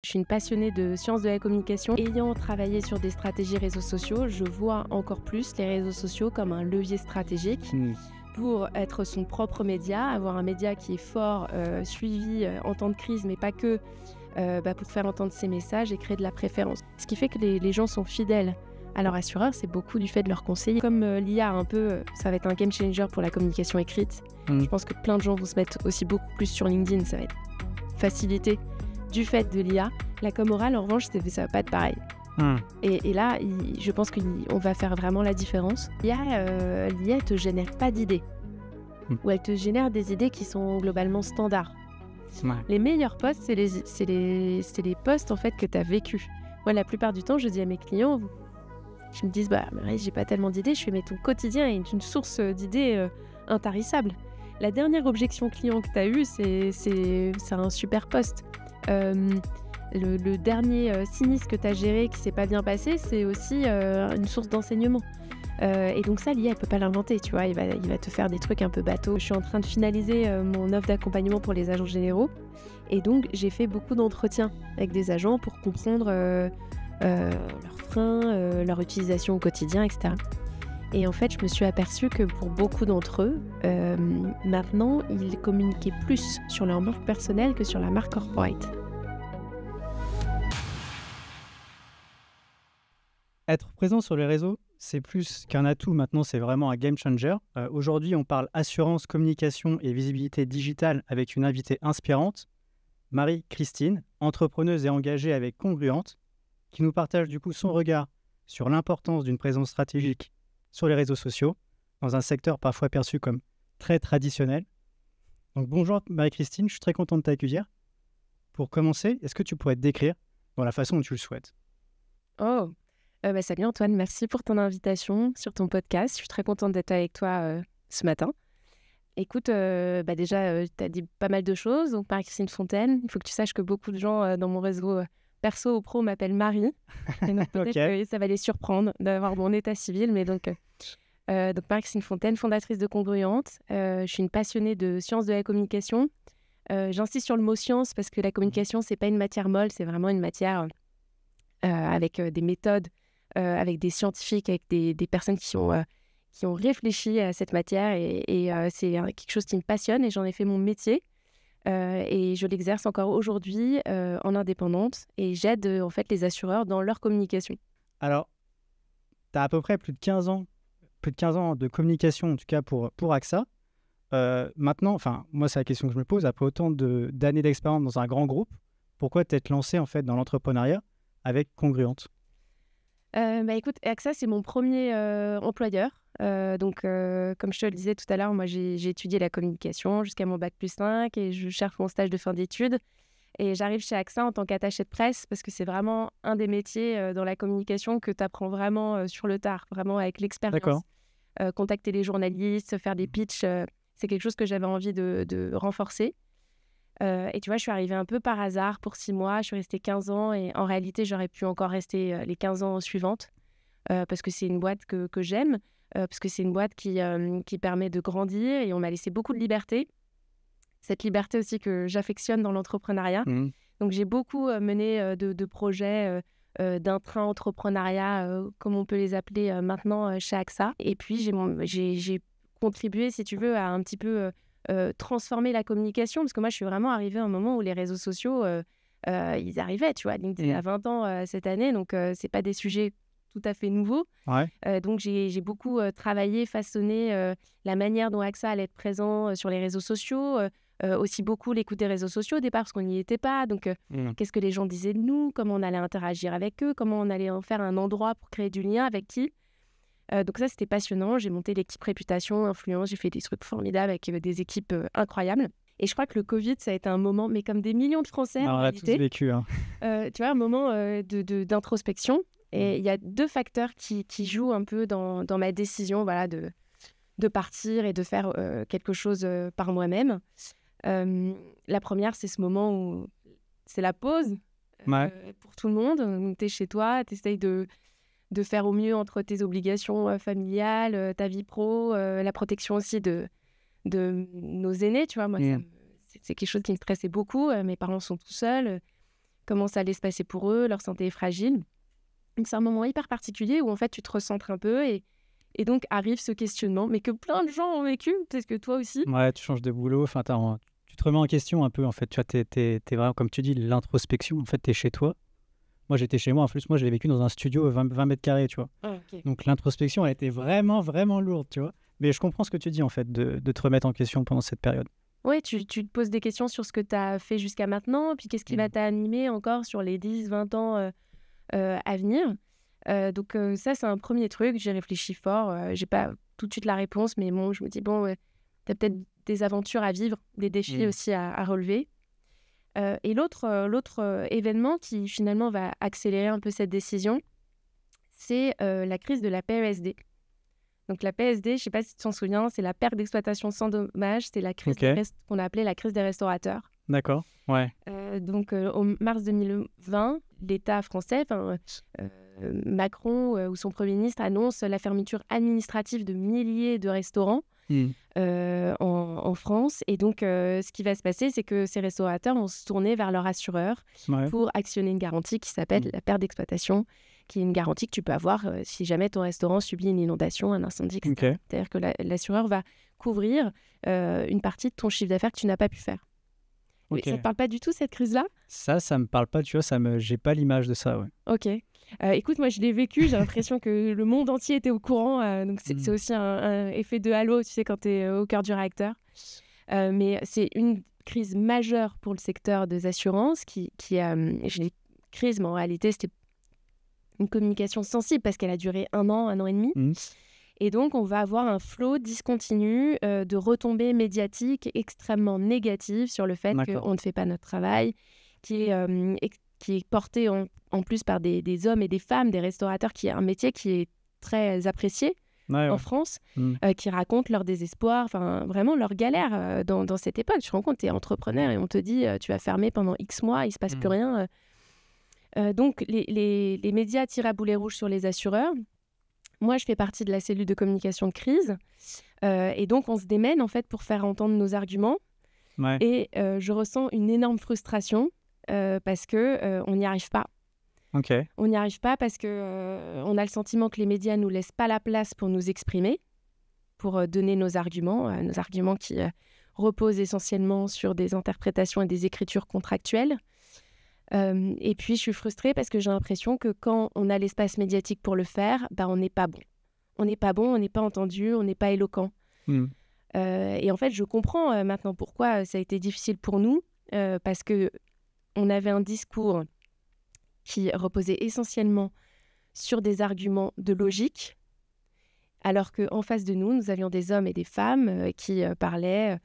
Je suis une passionnée de sciences de la communication. Ayant travaillé sur des stratégies réseaux sociaux, je vois encore plus les réseaux sociaux comme un levier stratégique pour être son propre média, avoir un média qui est fort, suivi en temps de crise, mais pas que, pour faire entendre ses messages et créer de la préférence. Ce qui fait que les gens sont fidèles à leur assureur, c'est beaucoup du fait de leurs conseils. Comme l'IA un peu, ça va être un game changer pour la communication écrite. Je pense que plein de gens vont se mettre aussi beaucoup plus sur LinkedIn, ça va être facilité du fait de l'IA. La com orale, en revanche, ça va pas être pareil. Et là, je pense qu'on va faire vraiment la différence. L'IA te génère pas d'idées, ou elle te génère des idées qui sont globalement standards. Les meilleurs posts, c'est les posts en fait que tu as vécu. Moi, la plupart du temps, je dis à mes clients, je me dis, Marie, j'ai pas tellement d'idées, je fais, mais ton quotidien est une source d'idées intarissable. La dernière objection client que tu as eue, c'est un super post. Le dernier sinistre que tu as géré qui s'est pas bien passé, c'est aussi une source d'enseignement. Et donc ça, l'IA, elle peut pas l'inventer, tu vois, il va te faire des trucs un peu bateaux. Je suis en train de finaliser mon offre d'accompagnement pour les agents généraux. Et donc, j'ai fait beaucoup d'entretiens avec des agents pour comprendre leurs freins, leur utilisation au quotidien, etc. Et en fait, je me suis aperçue que pour beaucoup d'entre eux, maintenant, ils communiquaient plus sur leur marque personnelle que sur la marque corporate. Être présent sur les réseaux, c'est plus qu'un atout. Maintenant, c'est vraiment un game changer. Aujourd'hui, on parle assurance, communication et visibilité digitale avec une invitée inspirante, Marie-Christine, entrepreneuse et engagée avec Congruente, qui nous partage du coup son regard sur l'importance d'une présence stratégique sur les réseaux sociaux, dans un secteur parfois perçu comme très traditionnel. Donc bonjour Marie-Christine, je suis très content de t'accueillir. Pour commencer, est-ce que tu pourrais te décrire dans la façon dont tu le souhaites? Salut Antoine, merci pour ton invitation sur ton podcast. Je suis très contente d'être avec toi ce matin. Écoute, déjà, tu as dit pas mal de choses. Donc, Marie-Christine Fontaine, il faut que tu saches que beaucoup de gens dans mon réseau perso ou pro m'appellent Marie. Et donc, peut-être que ça va les surprendre d'avoir mon état civil. Mais donc Marie-Christine Fontaine, fondatrice de Congruente. Je suis une passionnée de sciences de la communication. J'insiste sur le mot science parce que la communication, c'est pas une matière molle, c'est vraiment une matière avec des méthodes, avec des scientifiques, avec des personnes qui ont réfléchi à cette matière et c'est quelque chose qui me passionne et j'en ai fait mon métier et je l'exerce encore aujourd'hui en indépendante et j'aide en fait les assureurs dans leur communication. Alors, tu as à peu près plus de 15 ans de communication, en tout cas pour AXA. Maintenant, moi, c'est la question que je me pose, après autant d'années d'expérience dans un grand groupe, pourquoi t'être lancé en fait dans l'entrepreneuriat avec Congruente? Écoute, AXA, c'est mon premier employeur. Comme je te le disais tout à l'heure, moi, j'ai étudié la communication jusqu'à mon bac+5 et je cherche mon stage de fin d'études. Et j'arrive chez AXA en tant qu'attachée de presse parce que c'est vraiment un des métiers dans la communication que tu apprends vraiment sur le tard, vraiment avec l'expérience. D'accord. Contacter les journalistes, faire des pitchs, c'est quelque chose que j'avais envie de renforcer. Et tu vois, je suis arrivée un peu par hasard pour 6 mois. Je suis restée 15 ans et en réalité, j'aurais pu encore rester les 15 ans suivantes parce que c'est une boîte que j'aime, parce que c'est une boîte qui permet de grandir et on m'a laissé beaucoup de liberté. Cette liberté aussi que j'affectionne dans l'entrepreneuriat. Donc, j'ai beaucoup mené de projets d'intra-entrepreneuriat, comme on peut les appeler maintenant chez AXA. Et puis, j'ai contribué, si tu veux, à un petit peu transformer la communication, parce que moi, je suis vraiment arrivée à un moment où les réseaux sociaux, ils arrivaient, tu vois. LinkedIn a 20 ans cette année, donc c'est pas des sujets tout à fait nouveaux. Ouais. Donc, j'ai beaucoup travaillé, façonné la manière dont AXA allait être présent sur les réseaux sociaux, aussi beaucoup l'écoute des réseaux sociaux au départ, parce qu'on n'y était pas. Donc, qu'est-ce que les gens disaient de nous, comment on allait interagir avec eux, comment on allait en faire un endroit pour créer du lien avec qui. Donc ça, c'était passionnant. J'ai monté l'équipe réputation, influence. J'ai fait des trucs formidables avec des équipes incroyables. Et je crois que le Covid, ça a été un moment, mais comme des millions de Français, on l'a tous vécu. tu vois, un moment d'introspection. Et il y a 2 facteurs qui jouent un peu dans ma décision de partir et de faire quelque chose par moi-même. La première, c'est ce moment où c'est la pause pour tout le monde. Tu es chez toi, tu essayes de faire au mieux entre tes obligations familiales, ta vie pro, la protection aussi de nos aînés, tu vois. Moi, c'est quelque chose qui me stressait beaucoup. Mes parents sont tout seuls. comment ça allait se passer pour eux, leur santé est fragile. Donc c'est un moment hyper particulier où en fait tu te recentres un peu et donc arrive ce questionnement, mais que plein de gens ont vécu, peut-être que toi aussi. Ouais, tu changes de boulot, enfin, tu te remets en question un peu, en fait. Tu vois, t'es vraiment, comme tu dis, l'introspection, en fait, t'es chez toi. Moi, j'étais chez moi. En plus, moi, je l'ai vécu dans un studio 20 mètres carrés, tu vois. Ah, ok. Donc, l'introspection, elle était vraiment, vraiment lourde, tu vois. Mais je comprends ce que tu dis, en fait, de te remettre en question pendant cette période. Ouais, tu te poses des questions sur ce que tu as fait jusqu'à maintenant, puis qu'est-ce qui va t'animer encore sur les 10, 20 ans à venir. Donc ça, c'est un premier truc. J'ai réfléchi fort. J'ai pas tout de suite la réponse, mais bon, je me dis, bon, tu as peut-être des aventures à vivre, des défis aussi à relever. Et l'autre événement qui finalement va accélérer un peu cette décision, c'est la crise de la PESD. Donc la PSD, je ne sais pas si tu t'en souviens, c'est la perte d'exploitation sans dommage, c'est la crise qu'on a appelée la crise des restaurateurs. D'accord, ouais. Donc au mars 2020, l'État français, Macron ou son Premier ministre annonce la fermeture administrative de milliers de restaurants en France. Et donc ce qui va se passer, c'est que ces restaurateurs vont se tourner vers leur assureur pour actionner une garantie qui s'appelle la perte d'exploitation, qui est une garantie que tu peux avoir si jamais ton restaurant subit une inondation, un incendie, etc. C'est-à-dire que l'assureur va couvrir une partie de ton chiffre d'affaires que tu n'as pas pu faire. Ça ne te parle pas du tout, cette crise-là ? Ça me parle pas, tu vois, j'ai pas l'image de ça, ouais. Ok. Écoute, moi, je l'ai vécu, j'ai l'impression que le monde entier était au courant, donc c'est aussi un effet de halo, tu sais, quand tu es au cœur du réacteur. Mais c'est une crise majeure pour le secteur des assurances, j'ai dit crise, mais en réalité, c'était une communication sensible parce qu'elle a duré un an et demi. Et donc, on va avoir un flot discontinu de retombées médiatiques extrêmement négatives sur le fait qu'on ne fait pas notre travail, qui est porté en plus par des hommes et des femmes, des restaurateurs, qui est un métier qui est très apprécié en France, qui racontent leur désespoir, vraiment leur galère dans cette époque. Tu te rends compte, tu es entrepreneur et on te dit tu vas fermer pendant X mois, il ne se passe plus rien. Donc, les médias tirent à boulet rouge sur les assureurs. Moi, je fais partie de la cellule de communication de crise. Et donc, on se démène, en fait, pour faire entendre nos arguments. Et je ressens une énorme frustration parce qu'on n'y arrive pas. On n'y arrive pas parce qu'on a le sentiment que les médias ne nous laissent pas la place pour nous exprimer, pour donner nos arguments qui reposent essentiellement sur des interprétations et des écritures contractuelles. Et puis, je suis frustrée parce que j'ai l'impression que quand on a l'espace médiatique pour le faire, on n'est pas bon. On n'est pas bon, on n'est pas entendu, on n'est pas éloquent. Et en fait, je comprends maintenant pourquoi ça a été difficile pour nous, parce qu'on avait un discours qui reposait essentiellement sur des arguments de logique, alors qu'en face de nous, nous avions des hommes et des femmes qui parlaient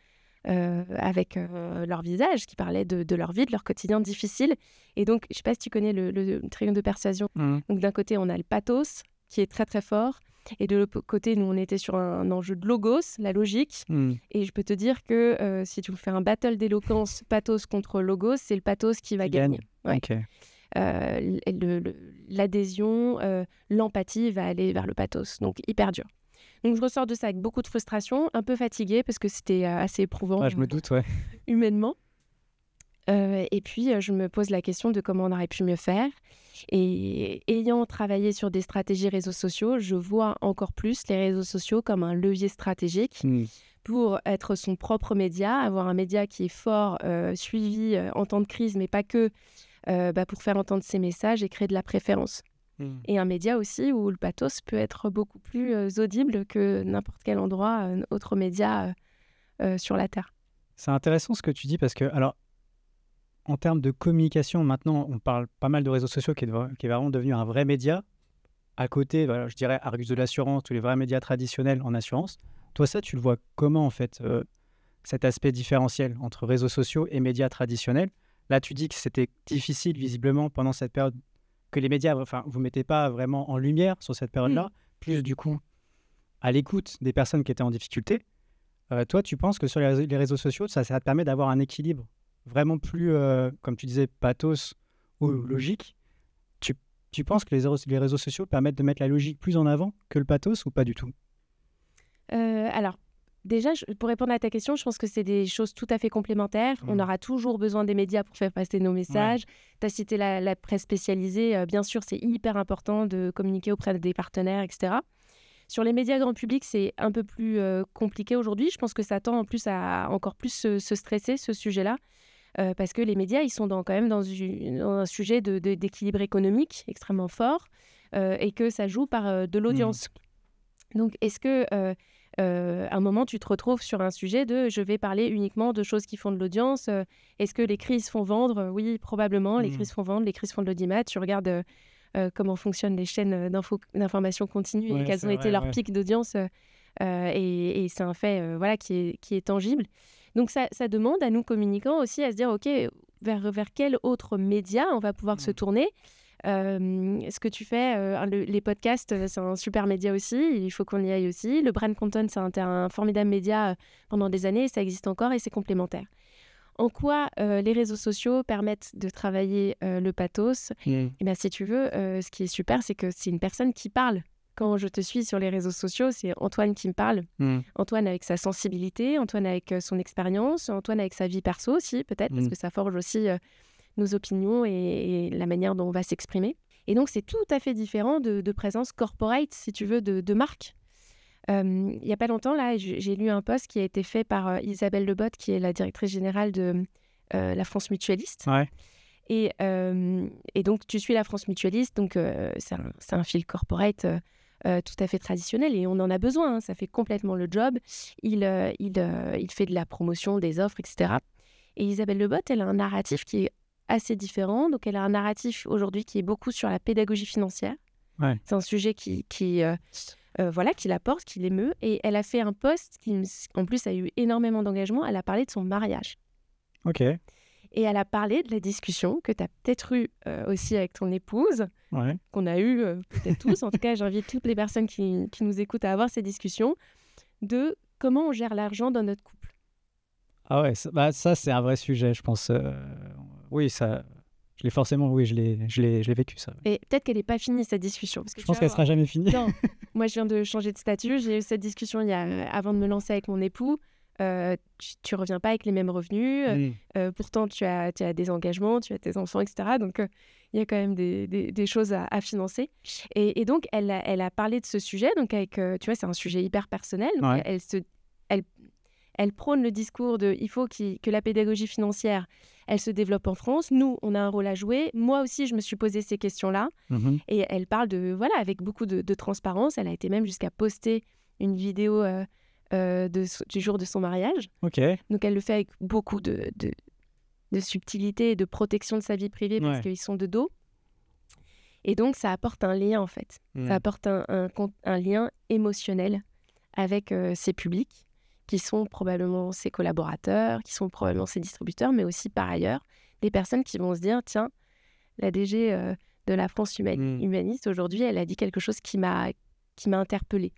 avec leur visage, qui parlaient de leur vie, de leur quotidien difficile. Et donc, je ne sais pas si tu connais le triangle de persuasion. Donc, d'un côté, on a le pathos, qui est très, très fort. Et de l'autre côté, nous, on était sur un enjeu de logos, la logique. Et je peux te dire que si tu veux faire un battle d'éloquence pathos contre logos, c'est le pathos qui va gagner. Ouais. L'adhésion, l'empathie va aller vers le pathos. Donc, hyper dur. Donc, je ressors de ça avec beaucoup de frustration, un peu fatiguée parce que c'était assez éprouvant je me doute, humainement. Et puis, je me pose la question de comment on aurait pu mieux faire. Et ayant travaillé sur des stratégies réseaux sociaux, je vois encore plus les réseaux sociaux comme un levier stratégique pour être son propre média, avoir un média qui est fort, suivi en temps de crise, mais pas que, pour faire entendre ses messages et créer de la préférence. Et un média aussi où le pathos peut être beaucoup plus audible que n'importe quel endroit, autre média sur la Terre. C'est intéressant ce que tu dis parce que, alors, en termes de communication, maintenant, on parle pas mal de réseaux sociaux qui est vraiment devenu un vrai média. À côté, je dirais Argus de l'assurance, tous les vrais médias traditionnels en assurance. Toi, ça, tu le vois comment, en fait, cet aspect différentiel entre réseaux sociaux et médias traditionnels ? Là, tu dis que c'était difficile, visiblement, pendant cette période, que les médias, vous ne mettez pas vraiment en lumière sur cette période-là, plus du coup à l'écoute des personnes qui étaient en difficulté. Toi, tu penses que sur les réseaux sociaux, ça te permet d'avoir un équilibre vraiment plus, comme tu disais, pathos ou logique. Tu penses que les réseaux sociaux permettent de mettre la logique plus en avant que le pathos ou pas du tout ? Alors, Déjà, pour répondre à ta question, je pense que c'est des choses tout à fait complémentaires. On aura toujours besoin des médias pour faire passer nos messages. Tu as cité la presse spécialisée. Bien sûr, c'est hyper important de communiquer auprès des partenaires, etc. Sur les médias grand public, c'est un peu plus compliqué aujourd'hui. Je pense que ça tend en plus à encore plus se stresser, ce sujet-là. Parce que les médias, ils sont quand même dans un sujet d'équilibre économique extrêmement fort et que ça joue par de l'audience. Donc, est-ce que... à un moment, tu te retrouves sur un sujet de je vais parler uniquement de choses qui font de l'audience. Est-ce que les crises font vendre? Oui, probablement. Les crises font vendre, les crises font de l'audimat. Tu regardes comment fonctionnent les chaînes d'information continue et quels ont été leurs pics d'audience. Et c'est un fait qui est tangible. Donc, ça demande à nous, communicants, aussi à se dire, OK, vers quel autre média on va pouvoir se tourner? Ce que tu fais, les podcasts, c'est un super média aussi, il faut qu'on y aille aussi. Le brand content, c'est un formidable média pendant des années, ça existe encore et c'est complémentaire. En quoi les réseaux sociaux permettent de travailler le pathos? Et bien, si tu veux, ce qui est super, c'est que c'est une personne qui parle. Quand je te suis sur les réseaux sociaux, c'est Antoine qui me parle. Antoine avec sa sensibilité, Antoine avec son expérience, Antoine avec sa vie perso aussi, peut-être, parce que ça forge aussi... nos opinions et la manière dont on va s'exprimer. Et donc, c'est tout à fait différent de présence corporate, si tu veux, de marque. Il n'y a pas longtemps, là, j'ai lu un post qui a été fait par Isabelle Lebotte, qui est la directrice générale de la France Mutualiste. Et donc, tu suis la France Mutualiste, donc c'est un fil corporate tout à fait traditionnel et on en a besoin, hein, ça fait complètement le job. Il fait de la promotion des offres, etc. Et Isabelle Lebotte, elle a un narratif qui est assez différent. Donc, elle a un narratif aujourd'hui qui est beaucoup sur la pédagogie financière. C'est un sujet qui la porte, qui l'émeut. Et elle a fait un post qui, en plus, a eu énormément d'engagement. Elle a parlé de son mariage. Et elle a parlé de la discussion que tu as peut-être eue aussi avec ton épouse, qu'on a eue peut-être tous. En tout cas, j'invite toutes les personnes qui nous écoutent à avoir ces discussions de comment on gère l'argent dans notre couple. Ah ouais, ça c'est un vrai sujet, je pense. Oui, ça, je l'ai vécu, ça. Et peut-être qu'elle n'est pas finie, cette discussion. Parce que je pense qu'elle ne sera jamais finie. Non, moi je viens de changer de statut, j'ai eu cette discussion avant de me lancer avec mon époux. Tu reviens pas avec les mêmes revenus, pourtant tu as des engagements, tu as tes enfants, etc. Donc il y a quand même des choses à financer. Et donc elle a parlé de ce sujet, donc avec, tu vois, c'est un sujet hyper personnel. Donc elle prône le discours de il faut que la pédagogie financière, elle se développe en France. Nous, on a un rôle à jouer. Moi aussi, je me suis posé ces questions-là. Et elle parle avec beaucoup de transparence. Elle a été même jusqu'à poster une vidéo du jour de son mariage. Donc, elle le fait avec beaucoup de subtilité et de protection de sa vie privée parce qu'ils sont de dos. Et donc, ça apporte un lien, en fait. Ça apporte un lien émotionnel avec ses publics, qui sont probablement ses collaborateurs, qui sont probablement ses distributeurs, mais aussi par ailleurs, des personnes qui vont se dire, tiens, la DG de la France humaniste, aujourd'hui, elle a dit quelque chose qui m'a interpellée.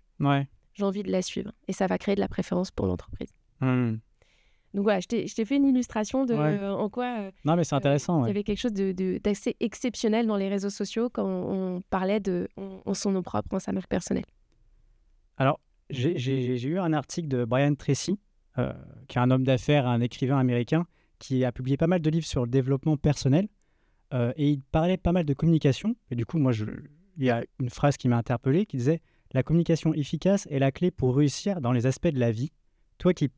J'ai envie de la suivre. Et ça va créer de la préférence pour l'entreprise. Donc voilà, je t'ai fait une illustration de en quoi non, mais c'est intéressant, il y avait quelque chose d'assez exceptionnel dans les réseaux sociaux quand on parlait en son nom propre, en sa marque personnelle. Alors, j'ai eu un article de Brian Tracy, qui est un homme d'affaires, un écrivain américain, qui a publié pas mal de livres sur le développement personnel. Et il parlait pas mal de communication. Et du coup, il y a une phrase qui m'a interpellé qui disait « La communication efficace est la clé pour réussir dans les aspects de la vie. » Toi qui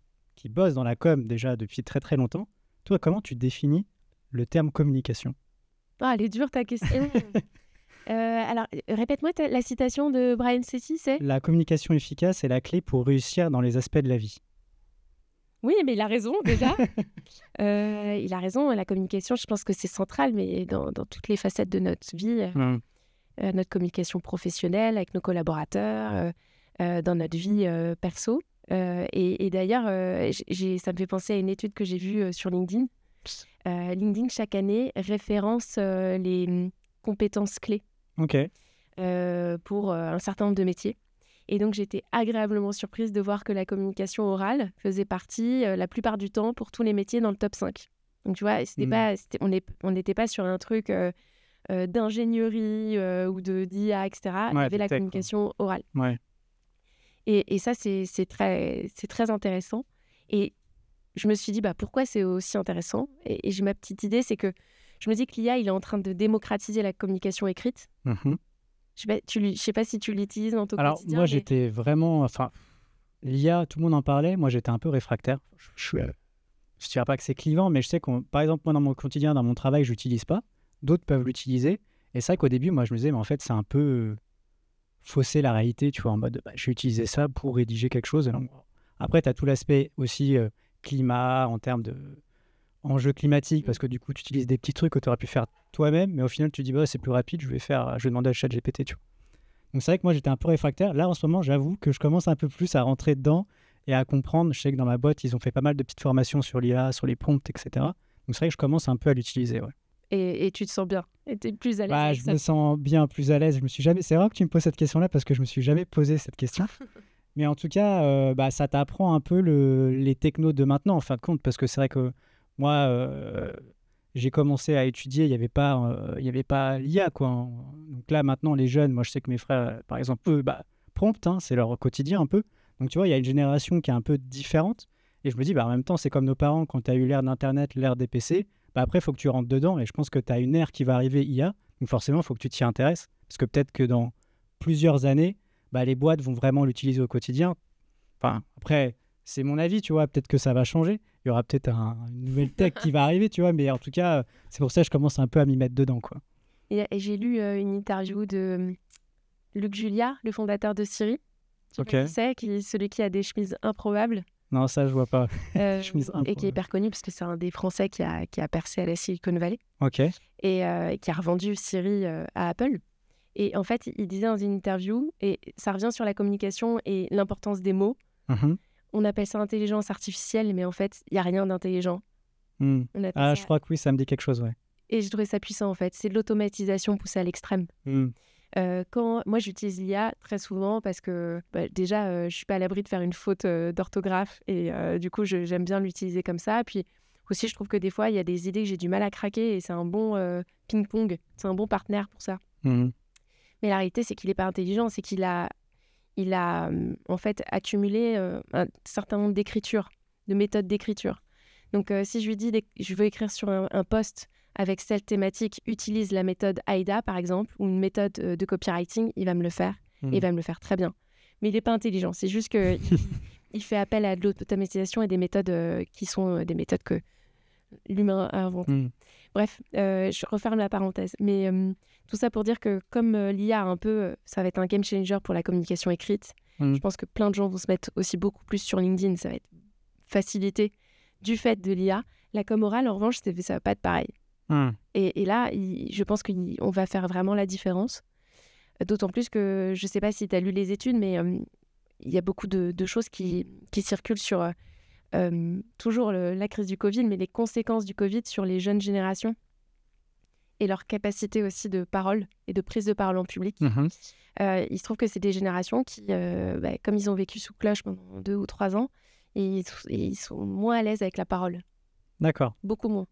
bosses dans la com déjà depuis très très longtemps, toi, comment tu définis le terme communication? Elle est dure ta question. Alors, répète-moi la citation de Brian Tracy, c'est « La communication efficace est la clé pour réussir dans les aspects de la vie. » Oui, mais il a raison, déjà. Il a raison, la communication, je pense que c'est central, mais dans toutes les facettes de notre vie, notre communication professionnelle, avec nos collaborateurs, dans notre vie perso. Et d'ailleurs, ça me fait penser à une étude que j'ai vue sur LinkedIn. LinkedIn, chaque année, référence les compétences clés pour un certain nombre de métiers. Et donc, j'étais agréablement surprise de voir que la communication orale faisait partie, la plupart du temps, pour tous les métiers dans le top 5. Donc, tu vois, on n'était pas sur un truc d'ingénierie ou d'IA, etc. Il y avait la communication orale. Et ça, c'est très intéressant. Et je me suis dit, pourquoi c'est aussi intéressant ? Et j'ai ma petite idée, c'est que je me dis que l'IA, il est en train de démocratiser la communication écrite. Mhm. Je sais pas si tu l'utilises dans ton Alors, quotidien. moi, j'étais vraiment... Enfin, l'IA, tout le monde en parlait. Moi, j'étais un peu réfractaire. Je dirais pas que c'est clivant, mais je sais par exemple, moi, dans mon quotidien, dans mon travail, je l'utilise pas. D'autres peuvent l'utiliser. Et c'est vrai qu'au début, moi, je me disais, mais en fait, c'est un peu fausser la réalité, tu vois, en mode, je vais utiliser ça pour rédiger quelque chose. Après, tu as tout l'aspect aussi climat, en termes d'enjeux climatiques, parce que du coup, tu utilises des petits trucs que tu aurais pu faire toi-même, mais au final, tu dis, c'est plus rapide, je vais demander à ChatGPT, tu vois. Donc, c'est vrai que moi, j'étais un peu réfractaire. Là, en ce moment, j'avoue que je commence un peu plus à rentrer dedans et à comprendre. Je sais que dans ma boîte, ils ont fait pas mal de petites formations sur l'IA, sur les prompts, etc. Donc, c'est vrai que je commence un peu à l'utiliser, ouais. Et tu te sens bien, et tu es plus à l'aise avec Je ça. me sens bien plus à l'aise. C'est rare que tu me poses cette question-là parce que je me suis jamais posé cette question. Mais en tout cas, ça t'apprend un peu les technos de maintenant, en fin de compte, parce que c'est vrai que moi, j'ai commencé à étudier, il n'y avait pas l'IA, quoi. Donc là, maintenant, les jeunes, moi, je sais que mes frères, par exemple, eux, prompt, hein, c'est leur quotidien un peu. Donc, tu vois, il y a une génération qui est un peu différente. Et je me dis, en même temps, c'est comme nos parents, quand tu as eu l'ère d'Internet, l'ère des PC, après, il faut que tu rentres dedans. Et je pense que tu as une ère qui va arriver IA. Donc, forcément, il faut que tu t'y intéresses. Parce que peut-être que dans plusieurs années, les boîtes vont vraiment l'utiliser au quotidien. Enfin, après, c'est mon avis, tu vois. Peut-être que ça va changer. Il y aura peut-être une nouvelle tech qui va arriver, tu vois. Mais en tout cas, c'est pour ça que je commence un peu à m'y mettre dedans, quoi. Et j'ai lu une interview de Luc Julia, le fondateur de Siri. Tu vois qui c'est, celui qui a des chemises improbables. Non, ça, je vois pas. Et qui est hyper connu parce que c'est un des Français qui a percé à la Silicon Valley. Ok. Et qui a revendu Siri à Apple. Et en fait, il disait dans une interview, et ça revient sur la communication et l'importance des mots. Mm-hmm. On appelle ça intelligence artificielle, mais en fait, il n'y a rien d'intelligent. Je crois que oui, ça me dit quelque chose, ouais. Et j'ai trouvé ça puissant, en fait. C'est de l'automatisation poussée à l'extrême. Moi, j'utilise l'IA très souvent parce que déjà, je ne suis pas à l'abri de faire une faute d'orthographe. Et du coup, j'aime bien l'utiliser comme ça. Puis aussi, je trouve que des fois, il y a des idées que j'ai du mal à craquer et c'est un bon ping-pong. C'est un bon partenaire pour ça. Mais la réalité, c'est qu'il n'est pas intelligent. C'est qu'il a en fait accumulé un certain nombre d'écritures, de méthodes d'écriture. Donc, si je lui dis je veux écrire sur un post avec cette thématique, utilise la méthode AIDA, par exemple, ou une méthode de copywriting, il va me le faire. Et il va me le faire très bien. Mais il n'est pas intelligent. C'est juste qu'il fait appel à de l'automatisation et des méthodes qui sont des méthodes que l'humain a inventées. Bref, je referme la parenthèse. Mais tout ça pour dire que comme l'IA, ça va être un game changer pour la communication écrite, je pense que plein de gens vont se mettre aussi beaucoup plus sur LinkedIn. Ça va être facilité du fait de l'IA. La com orale, en revanche, ça ne va pas être pareil. Et là, je pense qu'on va faire vraiment la différence. D'autant plus que, je ne sais pas si tu as lu les études, mais il y a beaucoup de choses qui circulent sur toujours la crise du Covid, mais les conséquences du Covid sur les jeunes générations et leur capacité aussi de parole et de prise de parole en public. Il se trouve que c'est des générations qui, comme ils ont vécu sous cloche pendant 2 ou 3 ans, ils sont moins à l'aise avec la parole. D'accord. Beaucoup moins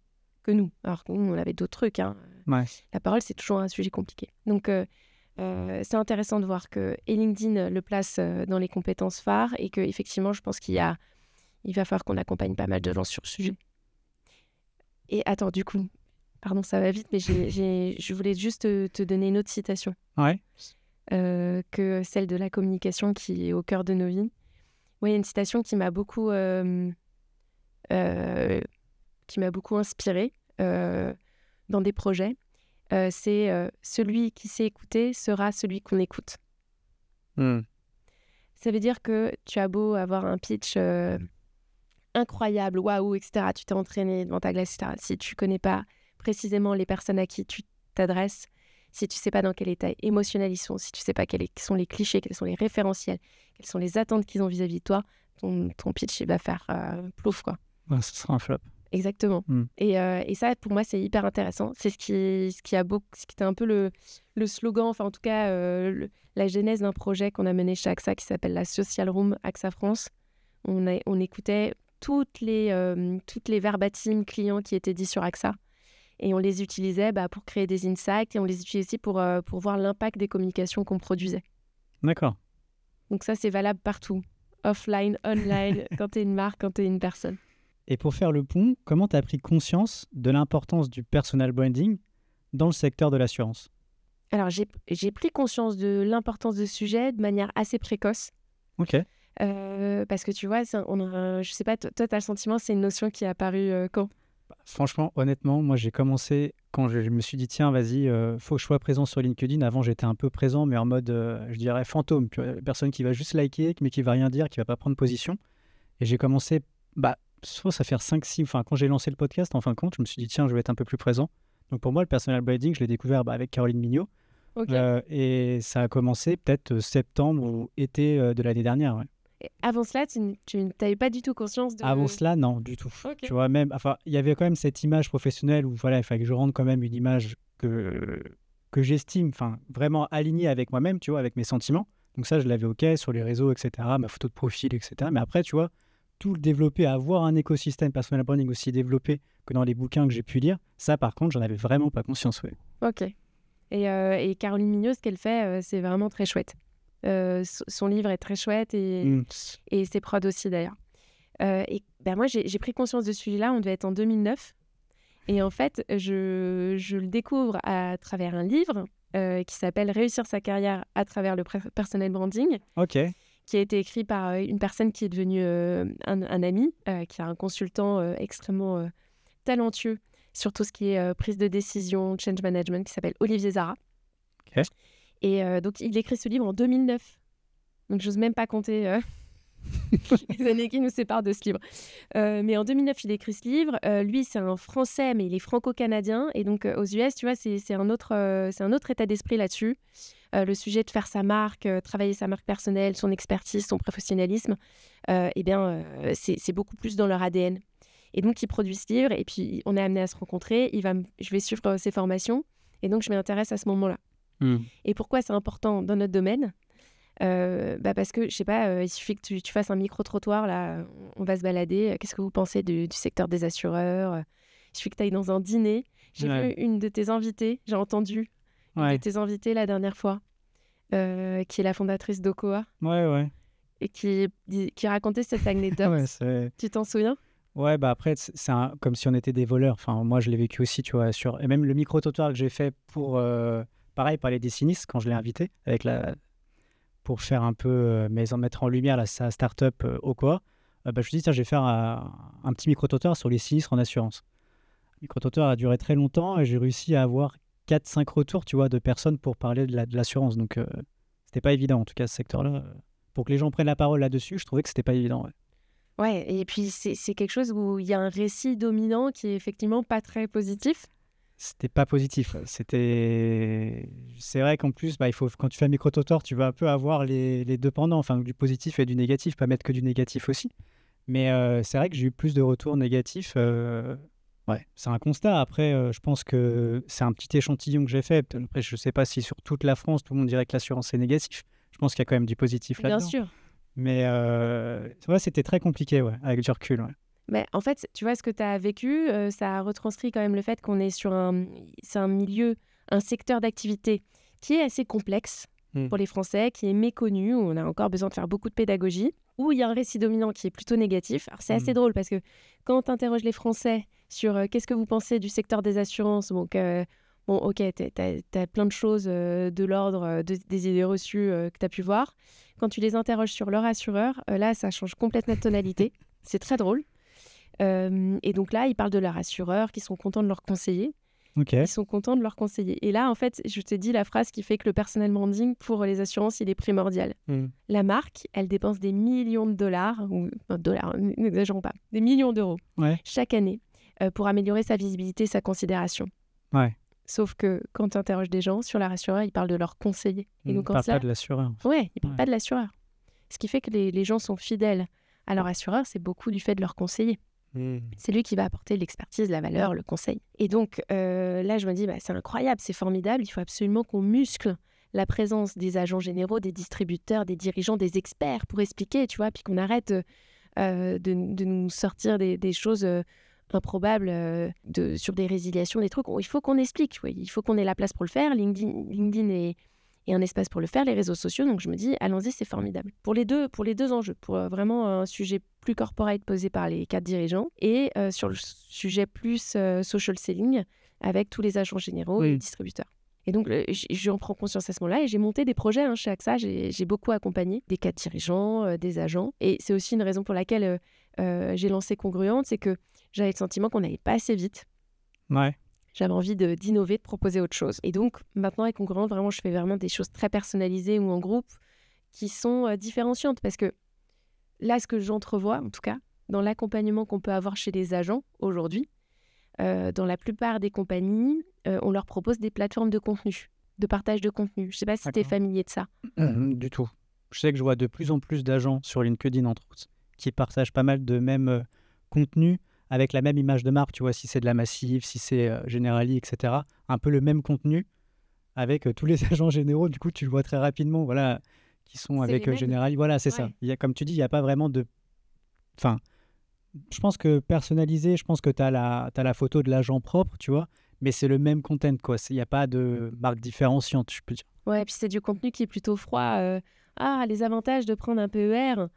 que nous. Alors que nous, on avait d'autres trucs. Ouais. La parole, c'est toujours un sujet compliqué. Donc, c'est intéressant de voir que LinkedIn le place dans les compétences phares et qu'effectivement, je pense qu'il va falloir qu'on accompagne pas mal de gens sur le sujet. Et attends, du coup, pardon, ça va vite, mais je voulais juste te donner une autre citation. Ouais. Que celle de la communication qui est au cœur de nos vies. Oui, il y a une citation qui m'a beaucoup inspirée dans des projets. C'est celui qui sait écouter sera celui qu'on écoute. Ça veut dire que tu as beau avoir un pitch incroyable, waouh, etc. Tu t'es entraîné devant ta glace, etc. Si tu connais pas précisément les personnes à qui tu t'adresses, si tu sais pas dans quel état émotionnel ils sont, si tu sais pas quels sont les clichés, quels sont les référentiels, quelles sont les attentes qu'ils ont vis-à-vis de toi, ton pitch il va faire plouf, quoi. Ouais, ce sera un flop. Exactement. Et ça, pour moi, c'est hyper intéressant. C'est ce qui était un peu le slogan, enfin en tout cas la genèse d'un projet qu'on a mené chez AXA qui s'appelle la Social Room AXA France. On écoutait toutes les verbatims clients qui étaient dits sur AXA et on les utilisait pour créer des insights et on les utilisait aussi pour voir l'impact des communications qu'on produisait. D'accord. Donc ça, c'est valable partout. Offline, online, quand tu es une marque, quand tu es une personne. Et pour faire le pont, comment tu as pris conscience de l'importance du personal branding dans le secteur de l'assurance? Alors, j'ai pris conscience de l'importance de ce sujet de manière assez précoce. Ok. Parce que tu vois, je sais pas, toi, tu as le sentiment, c'est une notion qui est apparue quand? Franchement, honnêtement, moi j'ai commencé quand je me suis dit tiens, vas-y, faut que je sois présent sur LinkedIn. Avant, j'étais un peu présent, mais en mode, je dirais, fantôme. Tu vois, personne qui va juste liker, mais qui va rien dire, qui va pas prendre position. Et j'ai commencé, soit ça fait 5-6, enfin, quand j'ai lancé le podcast, en fin de compte, je me suis dit tiens, je vais être un peu plus présent. Donc pour moi, le personal branding, je l'ai découvert avec Caroline Mignot. Ok. Et ça a commencé peut-être septembre ou été de l'année dernière. Ouais. Et avant cela, tu n'avais pas du tout conscience de... Avant cela, non, du tout. Ok. Tu vois, même, enfin, il y avait quand même cette image professionnelle où voilà, il fallait que je rende quand même une image que j'estime, enfin, vraiment alignée avec moi-même, tu vois, avec mes sentiments. Donc ça, je l'avais OK sur les réseaux, etc., ma photo de profil, etc. Mais après, tu vois, tout le développer, avoir un écosystème personal branding aussi développé que dans les bouquins que j'ai pu lire, ça, par contre, j'en avais vraiment pas conscience. Ouais. Ok. Et Caroline Mignot, ce qu'elle fait, c'est vraiment très chouette. Son livre est très chouette et ses prods aussi d'ailleurs. Moi, j'ai pris conscience de celui-là, on devait être en 2009. Et en fait, je le découvre à travers un livre qui s'appelle « Réussir sa carrière à travers le personal branding », qui a été écrit par une personne qui est devenue un ami, qui est un consultant extrêmement talentueux sur tout ce qui est prise de décision, change management, qui s'appelle Olivier Zara. Okay. Et donc, il écrit ce livre en 2009. Donc, j'ose même pas compter les années qui nous séparent de ce livre. Mais en 2009, il écrit ce livre. Lui, c'est un Français, mais il est franco-canadien. Et donc, aux US, tu vois, c'est un autre état d'esprit là-dessus. Le sujet de faire sa marque, travailler sa marque personnelle, son expertise, son professionnalisme, c'est beaucoup plus dans leur ADN. Et donc, il produit ce livre. Et puis, on est amené à se rencontrer. Je vais suivre ses formations. Et donc, je m'y intéresse à ce moment-là. Et pourquoi c'est important dans notre domaine? Parce que, je sais pas, il suffit que tu fasses un micro-trottoir, là, on va se balader. Qu'est-ce que vous pensez du secteur des assureurs? Il suffit que tu ailles dans un dîner. J'ai vu une de tes invitées, j'ai entendu une de tes invitées la dernière fois, qui est la fondatrice d'Okoa. Et qui racontait cette anecdote. Tu t'en souviens? Ouais, après, c'est comme si on était des voleurs. Enfin, moi, je l'ai vécu aussi, tu vois. Et même le micro-trottoir que j'ai fait pour, pareil, parler des sinistres, quand je l'ai invité, pour faire un peu, mettre en lumière sa start-up Okoa, je me suis dit, tiens, je vais faire un petit micro-trottoir sur les sinistres en assurance. Le micro-trottoir a duré très longtemps et j'ai réussi à avoir 4-5 retours, tu vois, de personnes pour parler de l'assurance. Donc, c'était pas évident, en tout cas, ce secteur-là. Pour que les gens prennent la parole là-dessus, je trouvais que c'était pas évident. Ouais, et puis c'est quelque chose où il y a un récit dominant qui est effectivement pas très positif. C'était pas positif. C'est vrai qu'en plus, il faut, quand tu fais un micro-trottoir, tu vas un peu avoir les deux pendants, enfin du positif et du négatif, pas mettre que du négatif aussi. Mais c'est vrai que j'ai eu plus de retours négatifs. C'est un constat. Après, je pense que c'est un petit échantillon que j'ai fait. Après, je sais pas si sur toute la France, tout le monde dirait que l'assurance est négatif. Je pense qu'il y a quand même du positif là-dedans. Bien sûr. Mais c'était très compliqué, avec du recul. Mais en fait, tu vois, ce que tu as vécu, ça retranscrit quand même le fait qu'on est sur c'est un milieu, un secteur d'activité qui est assez complexe pour les Français, qui est méconnu, où on a encore besoin de faire beaucoup de pédagogie, où il y a un récit dominant qui est plutôt négatif. Alors, c'est assez drôle parce que quand tu interroges les Français sur qu'est-ce que vous pensez du secteur des assurances, donc, ok, t'as plein de choses de l'ordre des idées reçues que tu as pu voir. Quand tu les interroges sur leur assureur, là, ça change complètement de tonalité. C'est très drôle. Et donc là, ils parlent de leur assureur, qui sont contents de leur conseiller. Ils sont contents de leur conseiller. Et là, en fait, je te dis la phrase qui fait que le personal branding pour les assurances, il est primordial. La marque, elle dépense des millions de dollars, n'exagérons pas, des millions d'euros chaque année pour améliorer sa visibilité, sa considération. Sauf que quand tu interroges des gens sur leur assureur, ils parlent de leur conseiller. Et donc, ils ne parlent pas de l'assureur. Ouais, ils ne parlent pas de l'assureur. Ce qui fait que les gens sont fidèles à leur assureur, c'est beaucoup du fait de leur conseiller. C'est lui qui va apporter l'expertise, la valeur, le conseil. Et donc, là, je me dis, c'est incroyable, c'est formidable. Il faut absolument qu'on muscle la présence des agents généraux, des distributeurs, des dirigeants, des experts pour expliquer, tu vois, puis qu'on arrête de nous sortir des choses improbables sur des résiliations, des trucs. Il faut qu'on explique, il faut qu'on ait la place pour le faire. LinkedIn et un espace pour le faire, les réseaux sociaux. Donc je me dis, allons-y, c'est formidable. Pour les deux enjeux, pour vraiment un sujet plus corporate posé par les 4 dirigeants et sur le sujet plus social selling avec tous les agents généraux et distributeurs. Et donc, j'en prends conscience à ce moment-là et j'ai monté des projets chez AXA. J'ai beaucoup accompagné des 4 dirigeants, des agents. Et c'est aussi une raison pour laquelle j'ai lancé Congruente, c'est que j'avais le sentiment qu'on n'allait pas assez vite. Ouais. J'avais envie d'innover, de proposer autre chose. Et donc, maintenant, avec Congruente, vraiment, je fais vraiment des choses très personnalisées ou en groupe qui sont différenciantes. Parce que là, ce que j'entrevois, en tout cas, dans l'accompagnement qu'on peut avoir chez les agents aujourd'hui, dans la plupart des compagnies, on leur propose des plateformes de contenu, de partage de contenu. Je ne sais pas si tu es familier de ça. Du tout. Je sais que je vois de plus en plus d'agents sur LinkedIn, entre autres, qui partagent pas mal de mêmes contenus avec la même image de marque. Tu vois, si c'est de la Massive, si c'est Generali, etc. Un peu le même contenu avec tous les agents généraux. Du coup, tu le vois très rapidement, voilà, qui sont avec Generali. Voilà, c'est ça. Il y a, comme tu dis, il n'y a pas vraiment de... Enfin, je pense que personnalisé, je pense que tu as la photo de l'agent propre, tu vois, mais c'est le même content, quoi. Il n'y a pas de marque différenciante, je peux dire. Ouais, et puis c'est du contenu qui est plutôt froid. Les avantages de prendre un PER.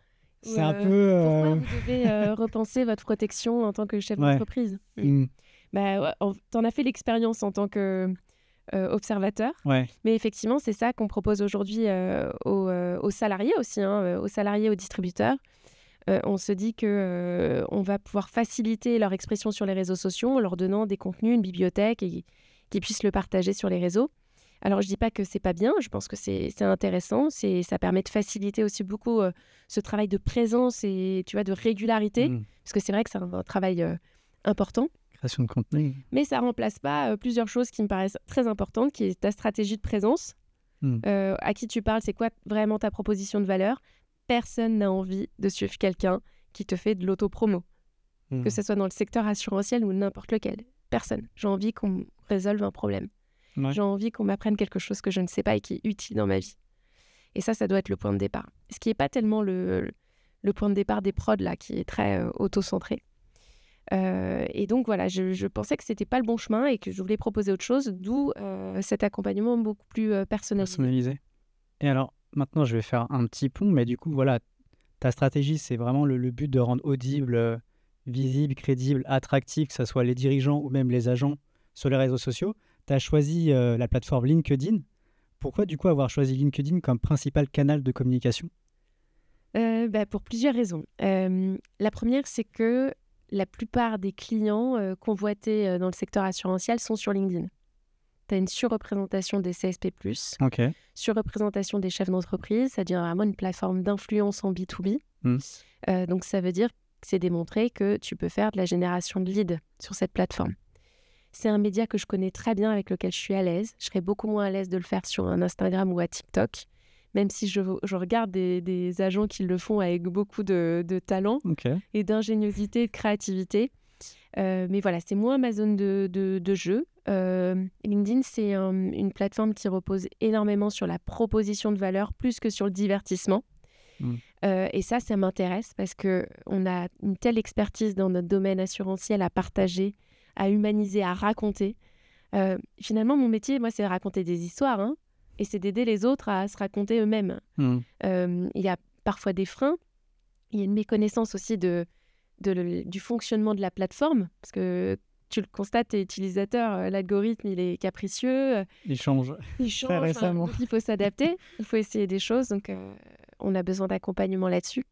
C'est un peu... Pourquoi vous devez repenser votre protection en tant que chef d'entreprise t'en as fait l'expérience en tant que observateur. Ouais. Mais effectivement, c'est ça qu'on propose aujourd'hui aux salariés aussi, aux salariés, aux distributeurs. On se dit qu'on va pouvoir faciliter leur expression sur les réseaux sociaux en leur donnant des contenus, une bibliothèque et qu'ils puissent le partager sur les réseaux. Alors, je ne dis pas que ce n'est pas bien, je pense que c'est intéressant, ça permet de faciliter aussi beaucoup ce travail de présence et de régularité, parce que c'est vrai que c'est un travail important. Création de contenu. Mais ça ne remplace pas plusieurs choses qui me paraissent très importantes, qui est ta stratégie de présence, à qui tu parles, c'est quoi vraiment ta proposition de valeur. Personne n'a envie de suivre quelqu'un qui te fait de l'auto-promo, que ce soit dans le secteur assurantiel ou n'importe lequel. Personne. J'ai envie qu'on me résolve un problème. Ouais. J'ai envie qu'on m'apprenne quelque chose que je ne sais pas et qui est utile dans ma vie. Et ça doit être le point de départ. Ce qui n'est pas tellement le point de départ des prods, là, qui est très auto-centré. Et donc, voilà, je pensais que ce n'était pas le bon chemin et que je voulais proposer autre chose, d'où cet accompagnement beaucoup plus personnalisé. Et alors, maintenant, je vais faire un petit pont, mais du coup, voilà, ta stratégie, c'est vraiment le but de rendre audible, visible, crédible, attractif, que ce soit les dirigeants ou même les agents sur les réseaux sociaux. Tu as choisi la plateforme LinkedIn. Pourquoi, du coup, avoir choisi LinkedIn comme principal canal de communication ? Pour plusieurs raisons. La première, c'est que la plupart des clients convoités dans le secteur assurantiel sont sur LinkedIn. Tu as une surreprésentation des CSP+, surreprésentation des chefs d'entreprise, c'est-à-dire vraiment une plateforme d'influence en B2B. Donc, ça veut dire que c'est démontré que tu peux faire de la génération de leads sur cette plateforme. C'est un média que je connais très bien, avec lequel je suis à l'aise. Je serais beaucoup moins à l'aise de le faire sur un Instagram ou à TikTok, même si je regarde des agents qui le font avec beaucoup de talent et d'ingéniosité et de créativité. Mais voilà, c'est moins ma zone de jeu. LinkedIn, c'est une plateforme qui repose énormément sur la proposition de valeur plus que sur le divertissement. Et ça m'intéresse parce qu'on a une telle expertise dans notre domaine assurantiel à partager, à humaniser, à raconter. Finalement, mon métier, moi, c'est de raconter des histoires, et c'est d'aider les autres à se raconter eux-mêmes. Il y a parfois des freins. Il y a une méconnaissance aussi du fonctionnement de la plateforme, parce que tu le constates, t'es utilisateur, l'algorithme, il est capricieux. Il change très récemment. Donc il faut s'adapter, il faut essayer des choses, donc on a besoin d'accompagnement là-dessus.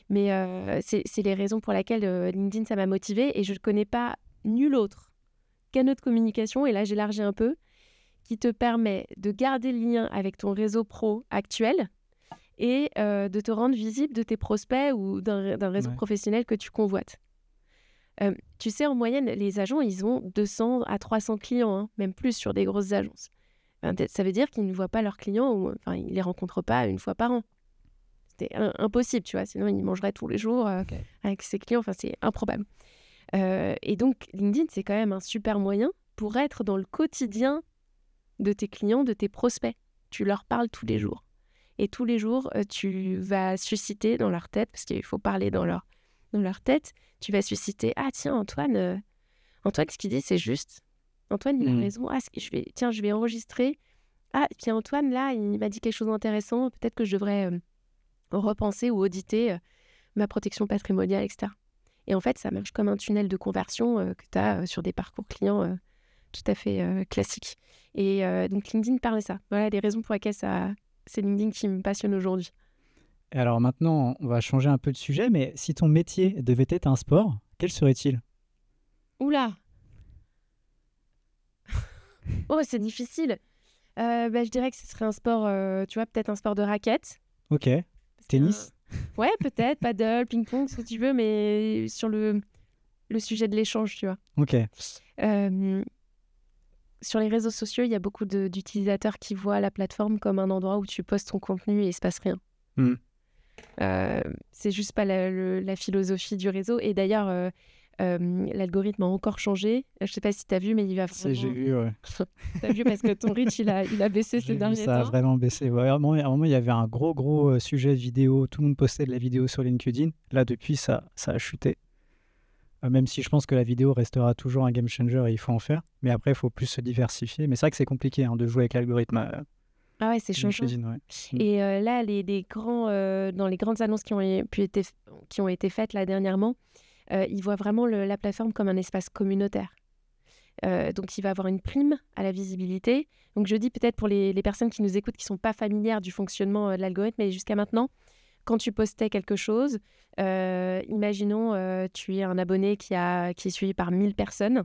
Mais c'est les raisons pour lesquelles LinkedIn, ça m'a motivée, et je ne connais pas nul autre canal de communication, et là j'élargis un peu, qui te permet de garder le lien avec ton réseau pro actuel et de te rendre visible de tes prospects ou d'un réseau professionnel que tu convoites. Tu sais, en moyenne, les agents, ils ont 200 à 300 clients, même plus sur des grosses agences. Ça veut dire qu'ils ne voient pas leurs clients, ou ils ne les rencontrent pas une fois par an. C'était impossible, tu vois, sinon ils mangeraient tous les jours avec ses clients, c'est improbable. Et donc, LinkedIn, c'est quand même un super moyen pour être dans le quotidien de tes clients, de tes prospects. Tu leur parles tous les jours. Et tous les jours, tu vas susciter dans leur tête, parce qu'il faut parler dans leur tête, tu vas susciter « Ah tiens, Antoine, ce qu'il dit, c'est juste. Antoine, il a raison. Ah, je vais enregistrer ah, puis Antoine, là, il m'a dit quelque chose d'intéressant, peut-être que je devrais repenser ou auditer ma protection patrimoniale, etc. Et en fait, ça marche comme un tunnel de conversion que tu as sur des parcours clients tout à fait classiques. Et donc, LinkedIn parle de ça. Voilà les raisons pour lesquelles c'est LinkedIn qui me passionne aujourd'hui. Et alors maintenant, on va changer un peu de sujet, mais si ton métier devait être un sport, quel serait-il? Oula. Oh, c'est difficile. Je dirais que ce serait un sport, tu vois, peut-être un sport de raquette. Ok. Tennis? Ouais, peut-être, paddle, ping-pong, ce que tu veux, mais sur le sujet de l'échange, tu vois. Ok. Sur les réseaux sociaux, il y a beaucoup d'utilisateurs qui voient la plateforme comme un endroit où tu postes ton contenu et il se passe rien. C'est juste pas la philosophie du réseau. Et d'ailleurs, l'algorithme a encore changé. Je sais pas si tu as vu, mais il va vraiment... J'ai vu, ouais. Tu as vu parce que ton reach, il a baissé ces derniers temps. Ça a vraiment baissé. Ouais, à un moment, il y avait un gros sujet de vidéo. Tout le monde postait de la vidéo sur LinkedIn. Là, depuis, ça a chuté. Même si je pense que la vidéo restera toujours un game changer et il faut en faire. Mais après, il faut plus se diversifier. Mais c'est vrai que c'est compliqué de jouer avec l'algorithme. Ah ouais, c'est changeant. Ouais. Et là, dans les grandes annonces qui ont été faites là dernièrement, ils voient vraiment la plateforme comme un espace communautaire. Donc, il va avoir une prime à la visibilité. Donc, je dis peut-être pour les personnes qui nous écoutent, qui ne sont pas familières du fonctionnement de l'algorithme, mais jusqu'à maintenant, quand tu postais quelque chose, imaginons tu es un abonné qui est suivi par 1000 personnes.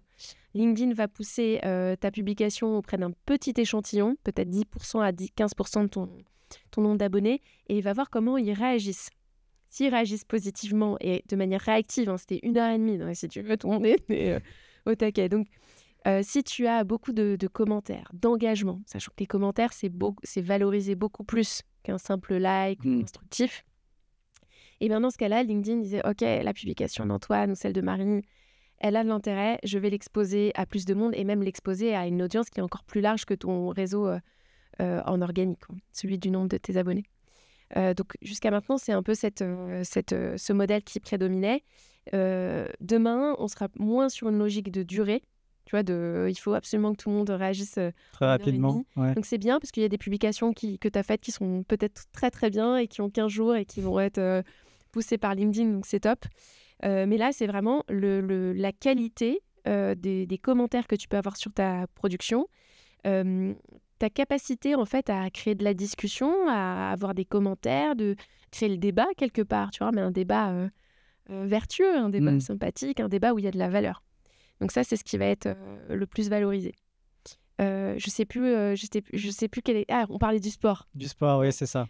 LinkedIn va pousser ta publication auprès d'un petit échantillon, peut-être 10% à 15% de ton nombre d'abonnés, et il va voir comment ils réagissent. S'ils réagissent positivement et de manière réactive, c'était 1h30, donc si tu veux, tout le monde est au taquet. Donc, si tu as beaucoup de commentaires, d'engagement, sachant que les commentaires, c'est valorisé beaucoup plus qu'un simple like ou instructif, et bien dans ce cas-là, LinkedIn disait « Ok, la publication d'Antoine ou celle de Marie, elle a de l'intérêt, je vais l'exposer à plus de monde et même l'exposer à une audience qui est encore plus large que ton réseau en organique, celui du nombre de tes abonnés. » Donc jusqu'à maintenant, c'est un peu ce modèle qui prédominait. Demain, on sera moins sur une logique de durée. Tu vois, il faut absolument que tout le monde réagisse très rapidement. Ouais. Donc c'est bien parce qu'il y a des publications que tu as faites qui sont peut-être très très bien et qui ont 15 jours et qui vont être poussées par LinkedIn, donc c'est top. Mais là, c'est vraiment la qualité des commentaires que tu peux avoir sur ta production, ta capacité en fait à créer de la discussion, à avoir des commentaires, de créer le débat quelque part, tu vois, mais un débat vertueux, un débat sympathique, un débat où il y a de la valeur. Donc ça, c'est ce qui va être le plus valorisé. Je sais plus quel est... Ah, on parlait du sport. Du sport, oui, c'est ça.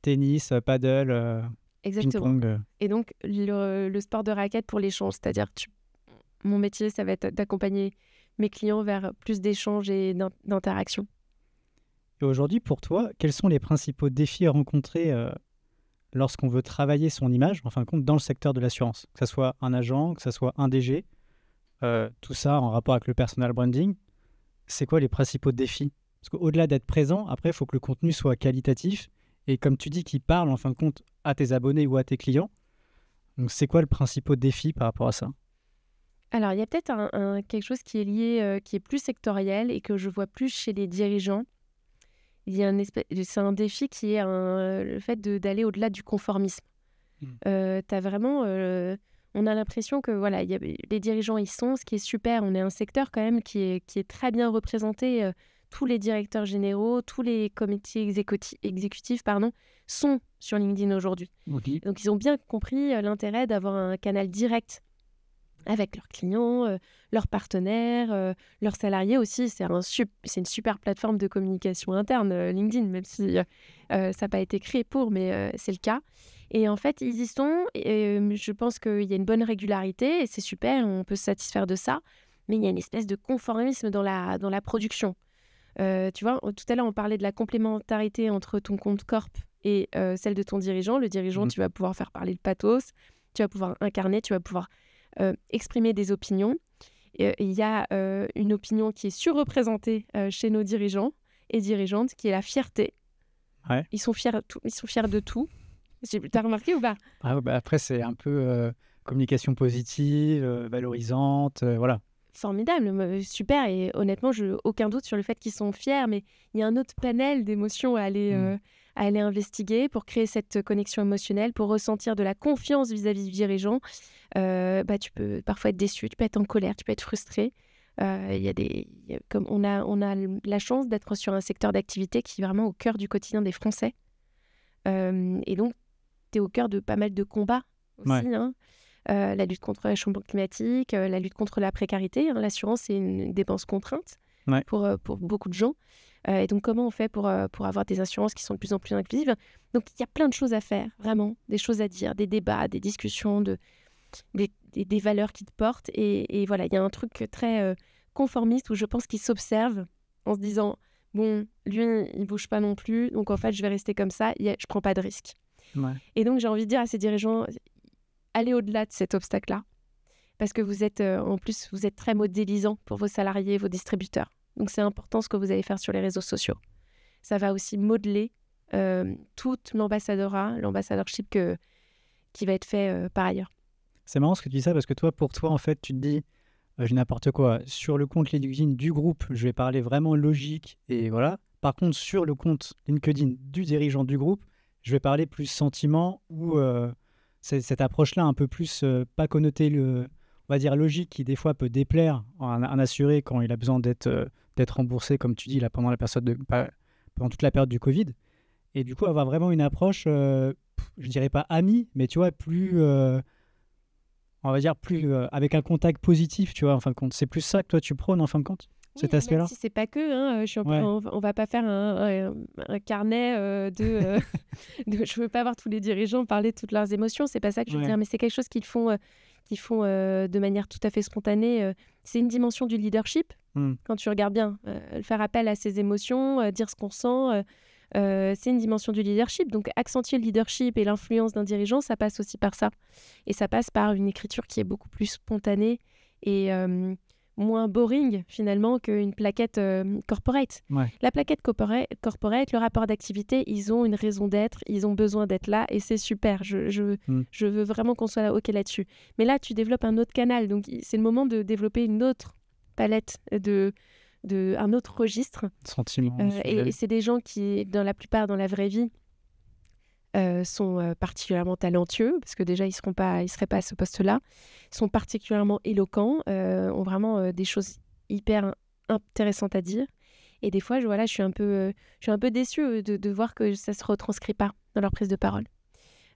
Tennis, paddle, exactement. ping-pong. Et donc, le sport de raquette pour l'échange, c'est-à-dire mon métier, ça va être d'accompagner mes clients vers plus d'échanges et d'interaction. Et aujourd'hui, pour toi, quels sont les principaux défis à rencontrer lorsqu'on veut travailler son image, en fin de compte, dans le secteur de l'assurance? Que ce soit un agent, que ce soit un DG, tout ça en rapport avec le personal branding. C'est quoi les principaux défis? Parce qu'au-delà d'être présent, après, il faut que le contenu soit qualitatif et comme tu dis, qu'il parle en fin de compte à tes abonnés ou à tes clients. Donc, c'est quoi le principal défi par rapport à ça? Alors, il y a peut-être quelque chose qui est lié, qui est plus sectoriel et que je vois plus chez les dirigeants. C'est un défi qui est le fait d'aller au-delà du conformisme. T'as vraiment... on a l'impression que voilà, les dirigeants y sont, ce qui est super. On est un secteur quand même qui est très bien représenté. Tous les directeurs généraux, tous les comités exécutifs sont sur LinkedIn aujourd'hui. Okay. Donc, ils ont bien compris l'intérêt d'avoir un canal direct avec leurs clients, leurs partenaires, leurs salariés aussi. C'est une super plateforme de communication interne, LinkedIn, même si ça n'a pas été créé pour, mais c'est le cas. Et en fait, ils y sont. Et, je pense qu'il y a une bonne régularité et c'est super, on peut se satisfaire de ça. Mais il y a une espèce de conformisme dans la production. Tu vois, tout à l'heure, on parlait de la complémentarité entre ton compte corp et celle de ton dirigeant. Le dirigeant, tu vas pouvoir faire parler le pathos, tu vas pouvoir incarner, tu vas pouvoir exprimer des opinions. Il y a une opinion qui est surreprésentée chez nos dirigeants et dirigeantes, qui est la fierté. Ouais. Ils sont fiers de tout. T'as remarqué ou pas? Après, c'est un peu communication positive, valorisante, voilà. formidable, super. Et honnêtement, aucun doute sur le fait qu'ils sont fiers, mais il y a un autre panel d'émotions à aller investiguer pour créer cette connexion émotionnelle, pour ressentir de la confiance vis-à-vis du dirigeant. Tu peux parfois être déçu, tu peux être en colère, tu peux être frustré. Comme on a la chance d'être sur un secteur d'activité qui est vraiment au cœur du quotidien des Français. Et donc, tu es au cœur de pas mal de combats aussi. Ouais. La lutte contre le changement climatique, la lutte contre la précarité. L'assurance, c'est une dépense contrainte pour beaucoup de gens. Et donc, comment on fait pour avoir des assurances qui sont de plus en plus inclusives? Donc, il y a plein de choses à faire, vraiment, des choses à dire, des débats, des discussions, des valeurs qui te portent. Et voilà, il y a un truc très conformiste où je pense qu'ils s'observent en se disant, bon, lui, il bouge pas non plus, donc en fait, je vais rester comme ça, je prends pas de risque. Ouais. Et donc, j'ai envie de dire à ces dirigeants, allez au-delà de cet obstacle-là, parce que vous êtes, en plus, vous êtes très modélisant pour vos salariés, vos distributeurs. Donc, c'est important ce que vous allez faire sur les réseaux sociaux. Ça va aussi modeler tout l'ambassadorship qui va être fait par ailleurs. C'est marrant ce que tu dis ça, parce que pour toi, en fait, tu te dis, j'ai n'importe quoi, sur le compte LinkedIn du groupe, je vais parler vraiment logique, et voilà. Par contre, sur le compte LinkedIn du dirigeant du groupe, je vais parler plus sentiment ou cette approche-là un peu plus pas connotée, on va dire logique, qui des fois peut déplaire à un assuré quand il a besoin d'être remboursé, comme tu dis, là, pendant toute la période du Covid. Et du coup, avoir vraiment une approche, je dirais pas amie, mais tu vois, plus, on va dire, plus avec un contact positif, tu vois, en fin de compte. C'est plus ça que toi, tu prônes, en fin de compte, cet aspect-là. Même si c'est pas que, on va pas faire un carnet de je veux pas voir tous les dirigeants parler de toutes leurs émotions, c'est pas ça que je veux dire, mais c'est quelque chose qu'ils font de manière tout à fait spontanée. C'est une dimension du leadership, quand tu regardes bien, faire appel à ses émotions, dire ce qu'on sent, c'est une dimension du leadership. Donc accentuer le leadership et l'influence d'un dirigeant, ça passe aussi par ça, et ça passe par une écriture qui est beaucoup plus spontanée et moins boring finalement qu'une plaquette corporate. La plaquette corporate, le rapport d'activité, ils ont une raison d'être, ils ont besoin d'être là et c'est super. Je veux vraiment qu'on soit OK là-dessus. Mais là, tu développes un autre canal, donc c'est le moment de développer une autre palette un autre registre. Sentiments. Et c'est des gens qui, dans la vraie vie, sont particulièrement talentueux, parce que déjà, ils seraient pas à ce poste-là, sont particulièrement éloquents, ont vraiment des choses hyper intéressantes à dire. Et des fois, je suis un peu déçue de voir que ça ne se retranscrit pas dans leur prise de parole.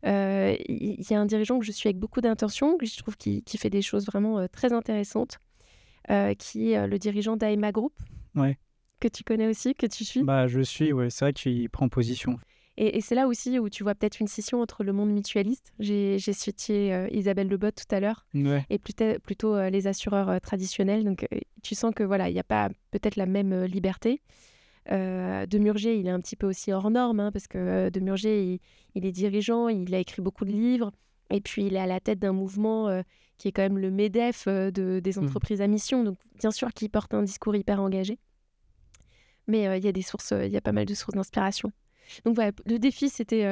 Il y a un dirigeant que je suis avec beaucoup d'intention, que je trouve qui fait des choses vraiment très intéressantes, qui est le dirigeant d'AEMA Group, que tu connais aussi, que tu suis. Je suis, c'est vrai que tu y prends position. Et c'est là aussi où tu vois peut-être une scission entre le monde mutualiste. J'ai cité Isabelle Lebotte tout à l'heure, et plutôt les assureurs traditionnels. Donc tu sens que voilà, il n'y a pas peut-être la même liberté. Demurger, il est un petit peu aussi hors norme, parce que Demurger, il est dirigeant, il a écrit beaucoup de livres, et puis il est à la tête d'un mouvement qui est quand même le MEDEF des entreprises à mission. Donc bien sûr qu'il porte un discours hyper engagé, mais il y a pas mal de sources d'inspiration. Donc voilà, le défi, c'était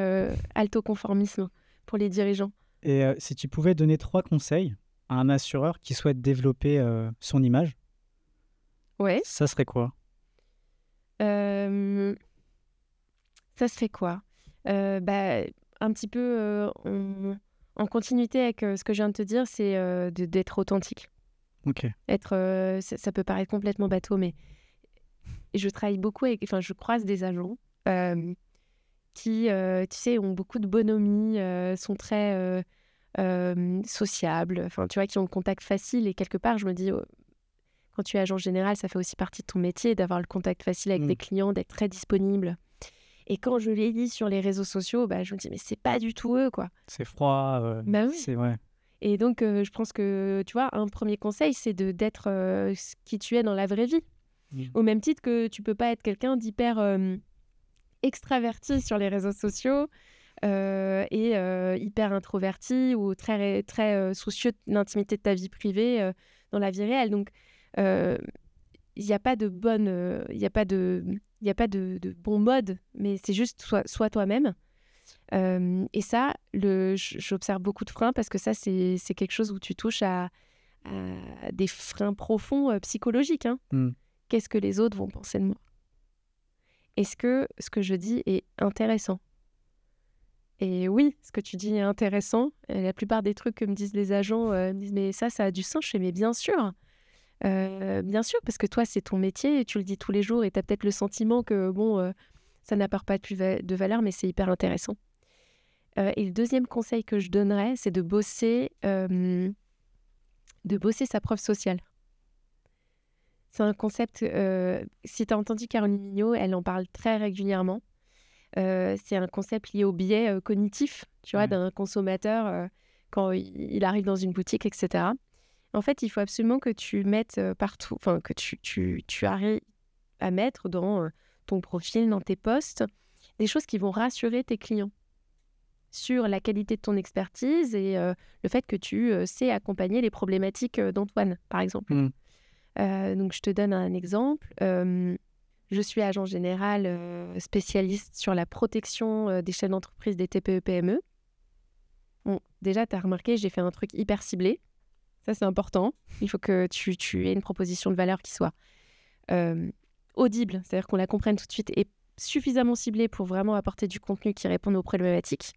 alto-conformisme pour les dirigeants. Et si tu pouvais donner 3 conseils à un assureur qui souhaite développer son image, ça serait quoi? Un petit peu en continuité avec ce que je viens de te dire, c'est d'être authentique. Ok. Ça peut paraître complètement bateau, mais je travaille beaucoup je croise des agents qui, tu sais, ont beaucoup de bonhomie, sont très sociables, tu vois, qui ont le contact facile. Et quelque part, je me dis, quand tu es agent général, ça fait aussi partie de ton métier, d'avoir le contact facile avec tes clients, d'être très disponible. Et quand je les lis sur les réseaux sociaux, je me dis, mais c'est pas du tout eux, quoi. C'est froid, oui. C'est vrai. Et donc, je pense que, tu vois, un premier conseil, c'est d'être qui tu es dans la vraie vie. Au même titre que tu peux pas être quelqu'un d'hyper extraverti sur les réseaux sociaux et hyper introverti ou très, très soucieux de l'intimité de ta vie privée dans la vie réelle. Donc, il n'y a pas de bon mode, mais c'est juste sois toi-même. Et ça, j'observe beaucoup de freins, parce que ça, c'est quelque chose où tu touches à des freins profonds psychologiques. Hein. Qu'est-ce que les autres vont penser de moi? Est-ce que ce que je dis est intéressant? Et oui, ce que tu dis est intéressant. Et la plupart des trucs que me disent les agents me disent mais ça a du sens. Je fais mais bien sûr. Bien sûr, parce que toi, c'est ton métier et tu le dis tous les jours et tu as peut-être le sentiment que ça n'apporte pas de valeur, mais c'est hyper intéressant. Et le deuxième conseil que je donnerais, c'est de bosser sa preuve sociale. C'est un concept, si tu as entendu Caroline Mignot, elle en parle très régulièrement. C'est un concept lié au biais cognitif, tu vois, d'un consommateur quand il arrive dans une boutique, etc. En fait, il faut absolument que tu mettes partout, enfin que tu arrives à mettre dans ton profil, dans tes posts, des choses qui vont rassurer tes clients sur la qualité de ton expertise et le fait que tu sais accompagner les problématiques d'Antoine, par exemple. Donc, je te donne un exemple. Je suis agent général spécialiste sur la protection des chefs d'entreprise des TPE-PME. Bon, déjà, tu as remarqué, j'ai fait un truc hyper ciblé. Ça, c'est important. Il faut que tu aies une proposition de valeur qui soit audible, c'est-à-dire qu'on la comprenne tout de suite et suffisamment ciblée pour vraiment apporter du contenu qui réponde aux problématiques.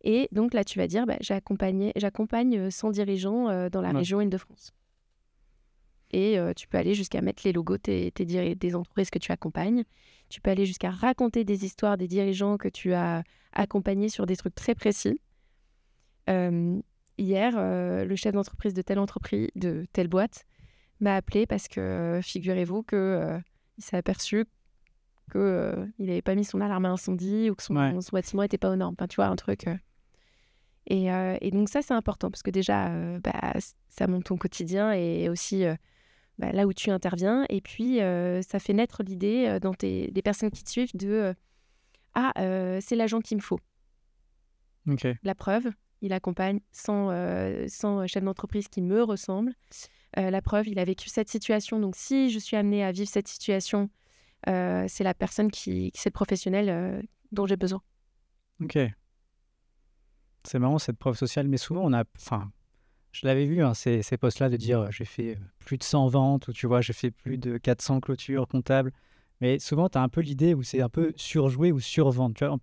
Et donc là, tu vas dire, j'accompagne 100 dirigeants dans la région Île-de-France. Et tu peux aller jusqu'à mettre les logos des entreprises que tu accompagnes. Tu peux aller jusqu'à raconter des histoires des dirigeants que tu as accompagnés sur des trucs très précis. Hier, le chef d'entreprise de telle boîte, m'a appelé parce que, figurez-vous qu'il s'est aperçu qu'il n'avait pas mis son alarme à incendie ou que son bâtiment n'était pas aux normes. Enfin, tu vois, un truc... Et donc ça, c'est important parce que déjà, ça monte ton quotidien et aussi là où tu interviens. Et puis, ça fait naître l'idée dans des personnes qui te suivent de c'est l'agent qu'il me faut. Okay. La preuve, il accompagne 100 chefs d'entreprise qui me ressemblent. La preuve, il a vécu cette situation. Donc, si je suis amenée à vivre cette situation, c'est la personne c'est le professionnel dont j'ai besoin. Ok. C'est marrant cette preuve sociale, mais souvent je l'avais vu ces posts-là de dire j'ai fait plus de 100 ventes ou tu vois j'ai fait plus de 400 clôtures comptables, mais souvent tu as un peu l'idée où c'est un peu surjoué ou survente. Tu vois,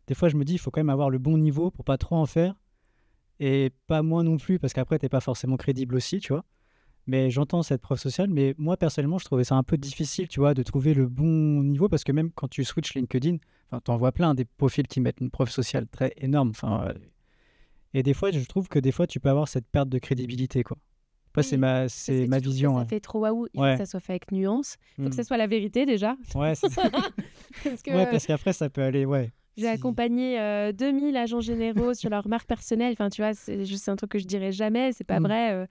des fois je me dis il faut quand même avoir le bon niveau pour pas trop en faire et pas moins non plus parce qu'après t'es pas forcément crédible aussi, tu vois. Mais j'entends cette preuve sociale, mais moi personnellement je trouvais ça un peu difficile, tu vois, de trouver le bon niveau parce que même quand tu switches LinkedIn, t'en vois plein des profils qui mettent une preuve sociale très énorme, et des fois, je trouve que des fois, tu peux avoir cette perte de crédibilité, quoi. Après, c'est ma vision. Ça fait trop waouh. Il faut que ça soit fait avec nuance. Il faut que ça soit la vérité, déjà. Ouais, c'est ça. parce qu'après, ça peut aller, J'ai accompagné 2000 agents généraux sur leur marque personnelle. Enfin, tu vois, c'est un truc que je dirais jamais. C'est pas vrai.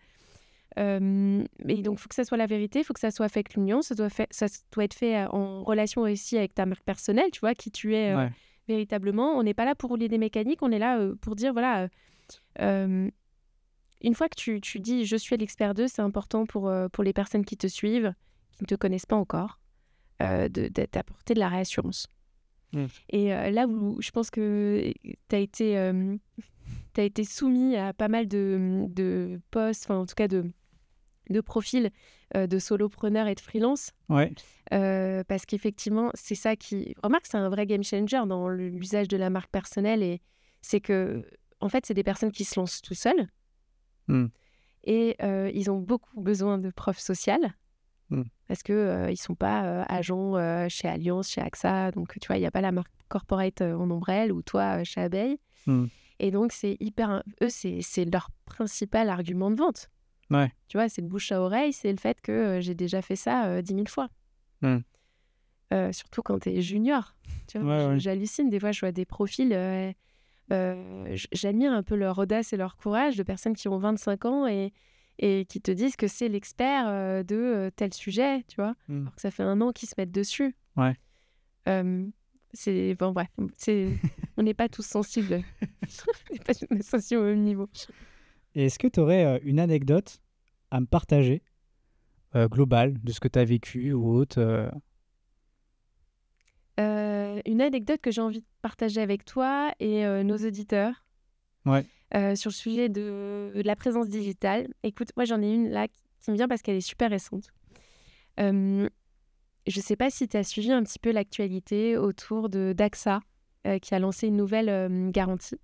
Mais donc, il faut que ça soit la vérité. Il faut que ça soit fait avec nuance. Ça doit être fait en relation aussi avec ta marque personnelle, tu vois, qui tu es véritablement. On n'est pas là pour rouler des mécaniques. On est là pour dire, voilà... une fois que tu dis je suis l'expert d'eux, c'est important pour les personnes qui te suivent, qui ne te connaissent pas encore, d'apporter de la réassurance. Et là où je pense que tu as été soumis à pas mal de posts, enfin en tout cas de profils de solopreneurs et de freelance, parce qu'effectivement c'est ça qui... Remarque, c'est un vrai game changer dans l'usage de la marque personnelle, et c'est que en fait, c'est des personnes qui se lancent tout seuls et ils ont beaucoup besoin de preuves sociales parce qu'ils ne sont pas agents chez Allianz, chez AXA. Donc, tu vois, il n'y a pas la marque corporate en ombrelle ou toi chez Abeille. Et donc, c'est hyper... Eux, c'est leur principal argument de vente. Tu vois, c'est le bouche à oreille, c'est le fait que j'ai déjà fait ça 10 000 fois. Surtout quand tu es junior. Tu vois, j'hallucine. Des fois, je vois des profils... j'admire un peu leur audace et leur courage de personnes qui ont 25 ans et qui te disent que c'est l'expert de tel sujet, tu vois, alors que ça fait 1 an qu'ils se mettent dessus. C'est bon, bref, on n'est pas tous sensibles. On n'est pas tous sensibles au même niveau. Et est-ce que tu aurais une anecdote à me partager globale de ce que tu as vécu ou autre une anecdote que j'ai envie de partager avec toi et nos auditeurs. sur le sujet de la présence digitale. Écoute, moi, j'en ai une là qui me vient parce qu'elle est super récente. Je ne sais pas si tu as suivi un petit peu l'actualité autour d'AXA, qui a lancé une nouvelle garantie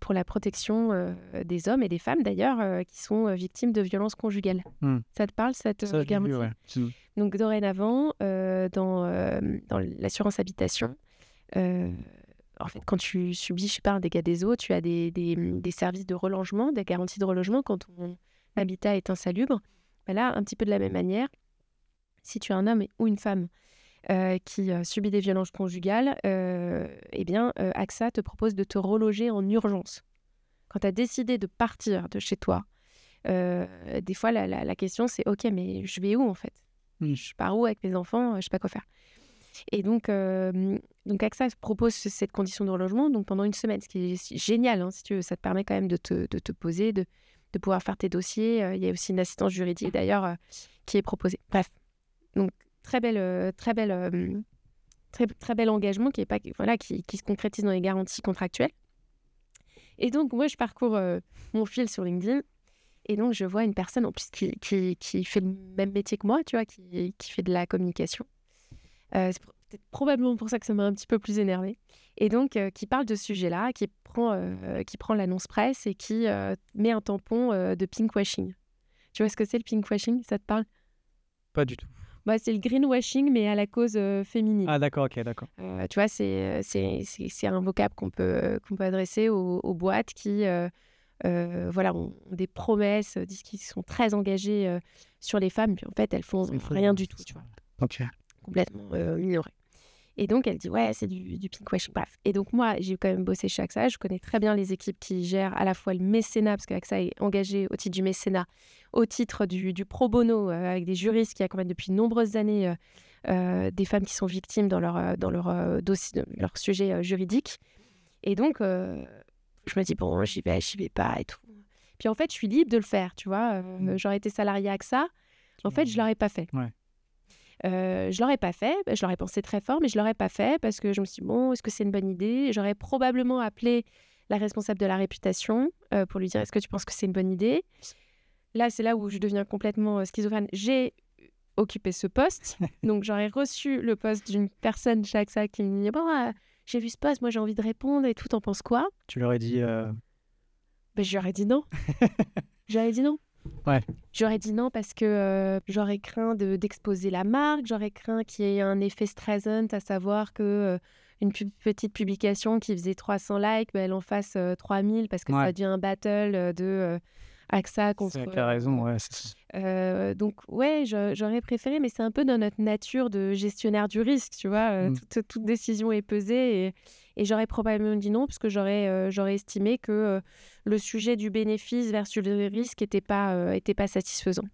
pour la protection des hommes et des femmes, d'ailleurs, qui sont victimes de violences conjugales. Ça te parle, cette garantie? Vu, ouais. Donc, dorénavant, dans l'assurance habitation, en fait, quand tu subis, je sais pas, un dégât des eaux, tu as des services de relogement, des garanties de relogement quand ton habitat est insalubre. Ben là, un petit peu de la même manière, si tu es un homme ou une femme qui subit des violences conjugales, AXA te propose de te reloger en urgence. Quand tu as décidé de partir de chez toi, des fois, la question, c'est « Ok, mais je vais où, en fait ? Je pars où avec mes enfants ? Je sais pas quoi faire. » Et donc AXA propose cette condition de relogement donc pendant une semaine, ce qui est génial, hein, si tu veux. Ça te permet quand même de te poser, de pouvoir faire tes dossiers. Il y a aussi une assistance juridique, d'ailleurs, qui est proposée. Bref, donc très bel engagement qui se concrétise dans les garanties contractuelles. Et donc, moi, je parcours mon fil sur LinkedIn et donc je vois une personne en plus qui fait le même métier que moi, tu vois, qui fait de la communication. C'est peut-être probablement pour ça que ça m'a un petit peu plus énervée. Et donc, qui parle de ce sujet-là, qui prend l'annonce presse et qui met un tampon de pinkwashing. Tu vois ce que c'est le pinkwashing ? Ça te parle ? Pas du tout. Bah, c'est le greenwashing, mais à la cause féminine. Ah d'accord, ok, d'accord. Tu vois, c'est un vocable qu'on peut adresser aux boîtes qui ont des promesses, disent qu'ils sont très engagés sur les femmes, puis en fait, elles font rien du tout, tu vois. Ok. Complètement ignoré. Et donc, elle dit, ouais, c'est du pinkwashing. Bref. Et donc, moi, j'ai quand même bossé chez AXA. Je connais très bien les équipes qui gèrent à la fois le mécénat, parce qu'AXA est engagé au titre du mécénat, au titre du pro bono, avec des juristes qui accompagnent depuis de nombreuses années des femmes qui sont victimes dans leur dossier, leur sujet juridique. Et donc, je me dis, bon, j'y vais pas et tout. Puis en fait, je suis libre de le faire, tu vois. J'aurais été salariée à AXA. En fait, je l'aurais pas fait. Ouais. Je l'aurais pas fait, je l'aurais pensé très fort, mais je l'aurais pas fait parce que je me suis dit, bon, est-ce que c'est une bonne idée ? J'aurais probablement appelé la responsable de la réputation pour lui dire, est-ce que tu penses que c'est une bonne idée ? Là, c'est là où je deviens complètement schizophrène. J'ai occupé ce poste, donc j'aurais reçu le poste d'une personne chez AXA qui me dit, bon, j'ai vu ce poste, moi j'ai envie de répondre et tout, t'en penses quoi ? Tu leur ai dit... Ben, j'aurais dit non. J'aurais dit non. Ouais. J'aurais dit non parce que j'aurais craint d'exposer la marque, j'aurais craint qu'il y ait un effet Streisand, à savoir que une petite publication qui faisait 300 likes, elle en fasse 3000 parce que ça devient un battle de AXA contre... C'est la raison, ouais. Donc, ouais, j'aurais préféré, mais c'est un peu dans notre nature de gestionnaire du risque, tu vois. Toute décision est pesée et j'aurais probablement dit non parce que j'aurais estimé que le sujet du bénéfice versus le risque n'était pas satisfaisant.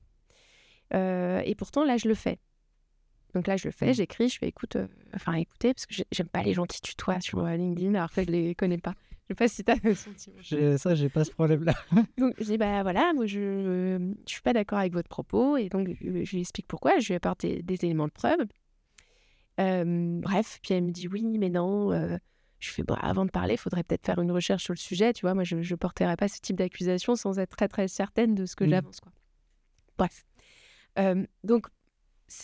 Et pourtant, là, je le fais. Donc là, je le fais, j'écris, je fais écoutez, parce que j'aime pas les gens qui tutoient sur LinkedIn, alors que je les connais pas. Je sais pas si tu as le sentiment. Ça, j'ai pas ce problème-là. Donc, je dis, voilà, moi, je suis pas d'accord avec votre propos. Et donc, je lui explique pourquoi. Je lui apporte des éléments de preuve. Bref, puis elle me dit, oui, mais non. Je fais, avant de parler, il faudrait peut-être faire une recherche sur le sujet. Tu vois, moi, je ne porterai pas ce type d'accusation sans être très, très certaine de ce que j'avance, quoi. Bref. Donc,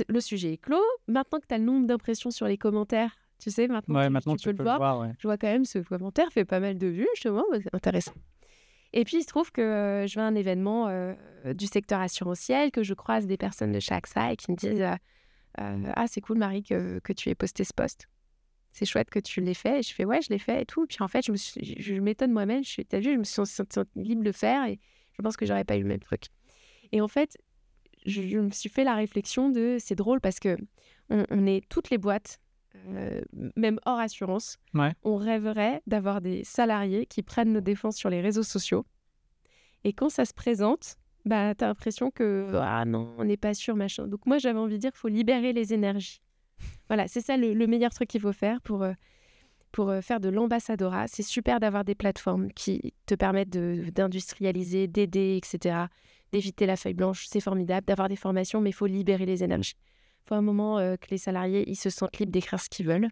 le sujet est clos. Maintenant que tu as le nombre d'impressions sur les commentaires, tu sais, maintenant tu peux le voir. Ouais. Je vois quand même ce commentaire fait pas mal de vues, justement, c'est intéressant. Et puis, il se trouve que je vais à un événement du secteur assurantiel, que je croise des personnes de chez AXA et qui me disent ah, c'est cool, Marie, que tu aies posté ce post. C'est chouette que tu l'aies fait. Et je fais ouais, je l'ai fait et tout. Puis en fait, je m'étonne moi-même. T'as vu, je me suis sentie libre de le faire et je pense que j'aurais pas eu le même truc. Et en fait, je me suis fait la réflexion de c'est drôle parce que on est toutes les boîtes, même hors assurance, on rêverait d'avoir des salariés qui prennent nos défenses sur les réseaux sociaux. Et quand ça se présente, t'as l'impression que non, on n'est pas sûr, machin. Donc moi, j'avais envie de dire qu'il faut libérer les énergies. Voilà, c'est ça le meilleur truc qu'il faut faire pour faire de l'ambassadorat. C'est super d'avoir des plateformes qui te permettent d'industrialiser, d'aider, etc., d'éviter la feuille blanche. C'est formidable d'avoir des formations, mais il faut libérer les énergies. Il faut un moment que les salariés ils se sentent libres d'écrire ce qu'ils veulent.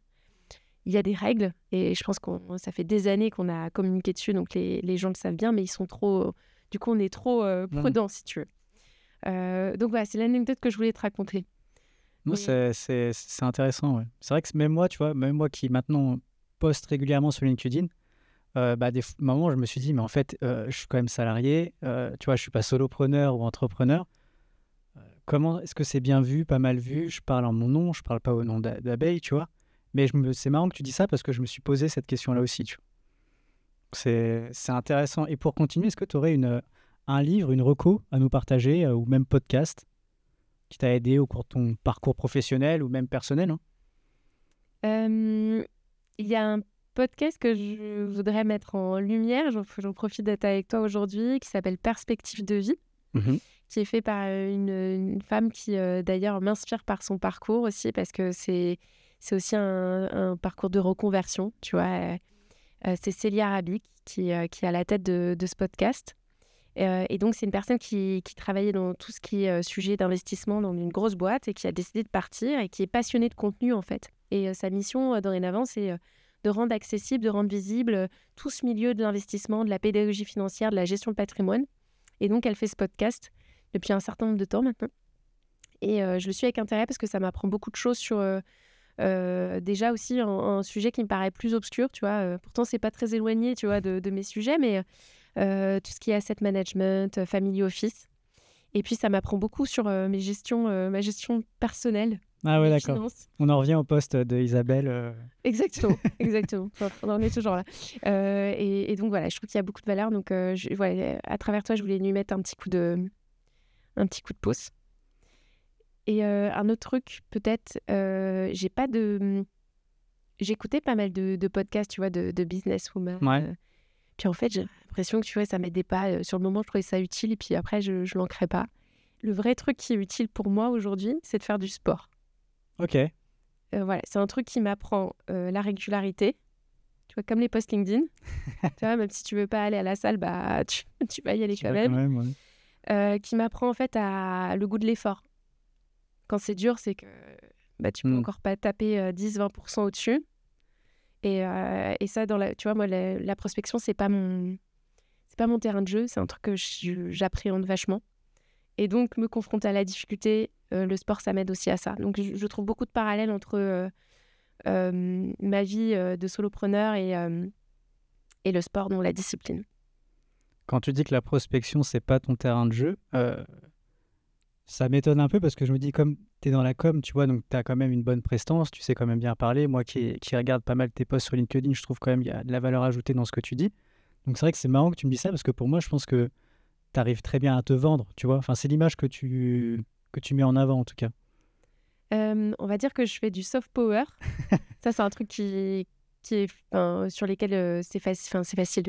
il y a des règles et je pense ça fait des années qu'on a communiqué dessus, donc les gens le savent bien, mais ils sont trop... Du coup, on est trop prudents, si tu veux. Donc voilà, c'est l'anecdote que je voulais te raconter. Non, c'est intéressant, ouais. C'est vrai que même moi, tu vois, même moi qui maintenant poste régulièrement sur LinkedIn, des moments, je me suis dit, mais en fait, je suis quand même salarié, tu vois, je suis pas solopreneur ou entrepreneur. Comment est-ce que c'est bien vu, pas mal vu? Je parle en mon nom, je parle pas au nom d'Abeille, tu vois. Mais c'est marrant que tu dis ça parce que je me suis posé cette question-là aussi, tu vois. C'est intéressant. Et pour continuer, est-ce que tu aurais un livre, une reco à nous partager ou même podcast qui t'a aidé au cours de ton parcours professionnel ou même personnel, hein? Il y a un podcast que je voudrais mettre en lumière, j'en profite d'être avec toi aujourd'hui, qui s'appelle Perspective de vie, qui est fait par une femme qui d'ailleurs m'inspire par son parcours aussi, parce que c'est aussi un parcours de reconversion, tu vois. C'est Célia Rabic qui est à la tête de ce podcast. Et donc, c'est une personne qui travaillait dans tout ce qui est sujet d'investissement dans une grosse boîte et qui a décidé de partir et qui est passionnée de contenu, en fait. Et sa mission, dorénavant, c'est de rendre accessible, de rendre visible tout ce milieu de l'investissement, de la pédagogie financière, de la gestion de patrimoine. Et donc, elle fait ce podcast depuis un certain nombre de temps maintenant. Et je le suis avec intérêt parce que ça m'apprend beaucoup de choses sur... déjà aussi un sujet qui me paraît plus obscur, tu vois. Pourtant, c'est pas très éloigné, tu vois, de mes sujets, mais... tout ce qui est asset management, family office. Et puis, ça m'apprend beaucoup sur ma gestion personnelle. Ah ouais, mes d'accord. finances. On en revient au poste de Isabelle. Exactement, exactement. Enfin, on en est toujours là. Et donc, voilà, je trouve qu'il y a beaucoup de valeur. Donc, voilà, à travers toi, je voulais lui mettre un petit coup de pouce. Et un autre truc, peut-être, j'écoutais pas mal de podcasts, tu vois, de businesswoman. Ouais. Puis en fait, j'ai l'impression que, tu vois, ça m'aidait pas. Sur le moment, je trouvais ça utile et puis après, je l'ancrais pas. Le vrai truc qui est utile pour moi aujourd'hui, c'est de faire du sport. Ok. Voilà, c'est un truc qui m'apprend la régularité. Tu vois, comme les posts LinkedIn. Tu vois, même si tu veux pas aller à la salle, bah, tu vas y aller quand même. Ouais. Qui m'apprend en fait le goût de l'effort. Quand c'est dur, c'est que bah, tu peux encore pas taper 10-20% au-dessus. Et ça, tu vois, moi, la prospection, c'est pas mon terrain de jeu. C'est un truc que j'appréhende vachement. Et donc, me confronter à la difficulté, le sport, ça m'aide aussi à ça. Donc, je trouve beaucoup de parallèles entre ma vie de solopreneur et le sport, donc la discipline. Quand tu dis que la prospection, c'est pas ton terrain de jeu, ça m'étonne un peu parce que je me dis, comme tu es dans la com, tu vois, donc tu as quand même une bonne prestance, tu sais quand même bien parler. Moi qui regarde pas mal tes posts sur LinkedIn, je trouve quand même qu'il y a de la valeur ajoutée dans ce que tu dis. Donc c'est vrai que c'est marrant que tu me dis ça parce que pour moi, je pense que tu arrives très bien à te vendre, tu vois. Enfin, c'est l'image que tu mets en avant en tout cas. On va dire que je fais du soft power. Ça, c'est un truc qui est, sur lesquels c'est facile.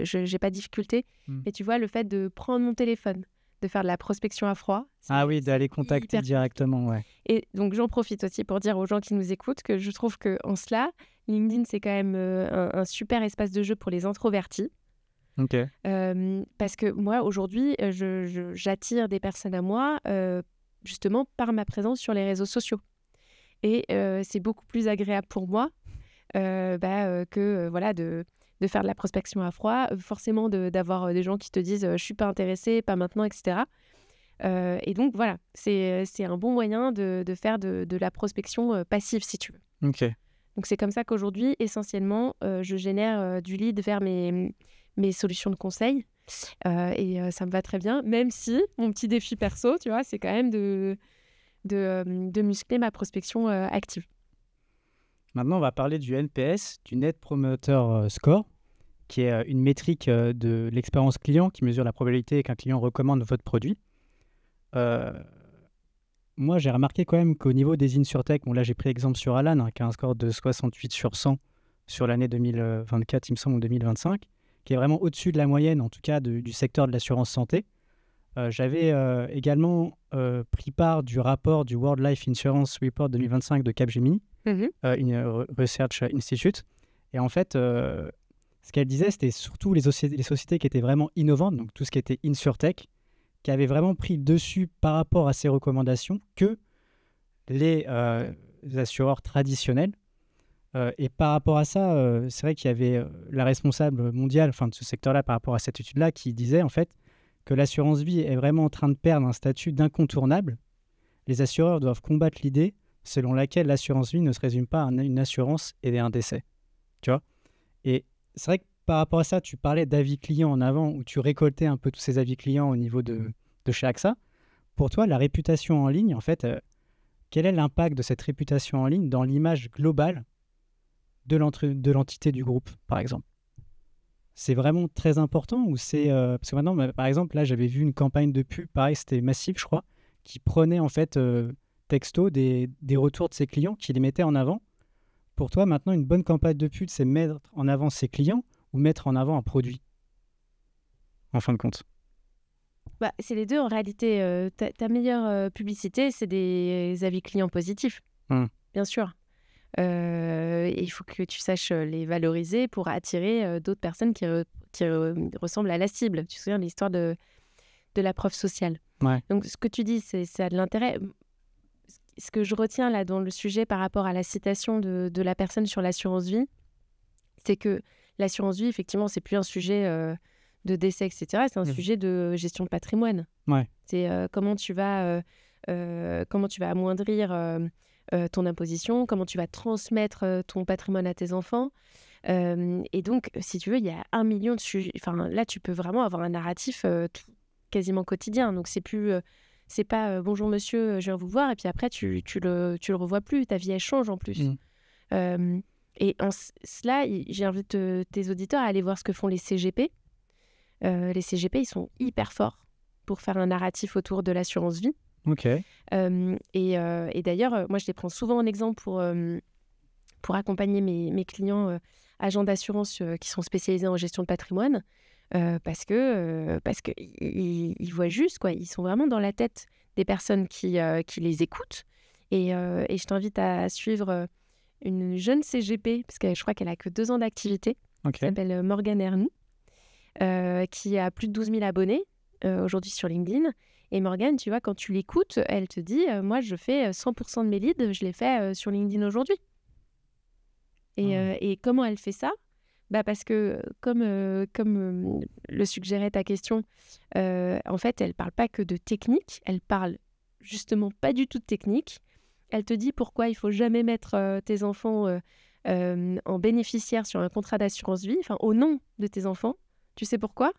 Je n'ai pas de difficulté. Mais tu vois, le fait de prendre mon téléphone, de faire de la prospection à froid. Ah oui, d'aller contacter directement, ouais. Et donc, j'en profite aussi pour dire aux gens qui nous écoutent que je trouve qu'en cela, LinkedIn, c'est quand même un super espace de jeu pour les introvertis. Ok. Parce que moi, aujourd'hui, j'attire des personnes à moi justement par ma présence sur les réseaux sociaux. Et c'est beaucoup plus agréable pour moi que voilà, de faire de la prospection à froid, forcément d'avoir des gens qui te disent « je suis pas intéressé, pas maintenant », etc. Et donc, voilà, c'est un bon moyen de faire de la prospection passive, si tu veux. Ok. Donc, c'est comme ça qu'aujourd'hui, essentiellement, je génère du lead vers mes solutions de conseil. Et ça me va très bien, même si mon petit défi perso, tu vois, c'est quand même de muscler ma prospection active. Maintenant, on va parler du NPS, du Net Promoter Score, qui est une métrique de l'expérience client qui mesure la probabilité qu'un client recommande votre produit. Moi, j'ai remarqué quand même qu'au niveau des InsurTech, bon là j'ai pris exemple sur Alan, qui a un score de 68 sur 100 sur l'année 2024, il me semble, ou 2025, qui est vraiment au-dessus de la moyenne, en tout cas du secteur de l'assurance santé. J'avais également pris part du rapport du World Life Insurance Report 2025 de Capgemini, une Research Institute. Et en fait, ce qu'elle disait, c'était surtout les sociétés qui étaient vraiment innovantes, donc tout ce qui était InsurTech, qui avaient vraiment pris le dessus par rapport à ces recommandations que les assureurs traditionnels. Et par rapport à ça, c'est vrai qu'il y avait la responsable mondiale de ce secteur-là par rapport à cette étude-là qui disait en fait que l'assurance vie est vraiment en train de perdre un statut d'incontournable. Les assureurs doivent combattre l'idée selon laquelle l'assurance vie ne se résume pas à une assurance et un décès. Tu vois ? Et c'est vrai que par rapport à ça, tu parlais d'avis clients en avant, où tu récoltais un peu tous ces avis clients au niveau de chez AXA. Pour toi, la réputation en ligne, en fait, quel est l'impact de cette réputation en ligne dans l'image globale de l'entité du groupe, par exemple ? C'est vraiment très important ou c'est... parce que maintenant, par exemple, là, j'avais vu une campagne de pub, pareil, c'était Massif, je crois, qui prenait en fait texto des retours de ses clients, qui les mettait en avant. Pour toi, maintenant, une bonne campagne de pub, c'est mettre en avant ses clients ou mettre en avant un produit, en fin de compte? C'est les deux en réalité. Ta meilleure publicité, c'est des avis clients positifs, bien sûr. Il faut que tu saches les valoriser pour attirer d'autres personnes qui ressemblent à la cible. Tu te souviens de l'histoire de la preuve sociale. Ouais. Donc, ce que tu dis, ça a de l'intérêt. Ce que je retiens là dans le sujet par rapport à la citation de la personne sur l'assurance vie, c'est que l'assurance vie, effectivement, c'est plus un sujet de décès, etc. C'est un sujet de gestion de patrimoine. Ouais. C'est comment tu vas amoindrir ton imposition, comment tu vas transmettre ton patrimoine à tes enfants. Et donc, si tu veux, il y a 1 million de sujets. Enfin, là, tu peux vraiment avoir un narratif quasiment quotidien. Donc, c'est pas bonjour monsieur, je viens vous voir, et puis après, tu le revois plus. Ta vie, elle change en plus. Et en cela, j'invite tes auditeurs à aller voir ce que font les CGP. Les CGP, ils sont hyper forts pour faire un narratif autour de l'assurance vie. Ok. Et d'ailleurs, moi, je les prends souvent en exemple pour accompagner mes clients agents d'assurance qui sont spécialisés en gestion de patrimoine, parce que ils voient juste, quoi. Ils sont vraiment dans la tête des personnes qui les écoutent. Et je t'invite à suivre une jeune CGP, parce que je crois qu'elle a que 2 ans d'activité, qui s'appelle Morgane Ernoux, qui a plus de 12 000 abonnés aujourd'hui sur LinkedIn. Et Morgane, tu vois, quand tu l'écoutes, elle te dit moi, je fais 100% de mes leads, je les fais sur LinkedIn aujourd'hui. Et comment elle fait ça ? Parce que, comme le suggérait ta question, en fait, elle ne parle pas que de technique, elle parle justement pas du tout de technique. Elle te dit pourquoi il ne faut jamais mettre tes enfants en bénéficiaire sur un contrat d'assurance vie, enfin au nom de tes enfants. Tu sais pourquoi ?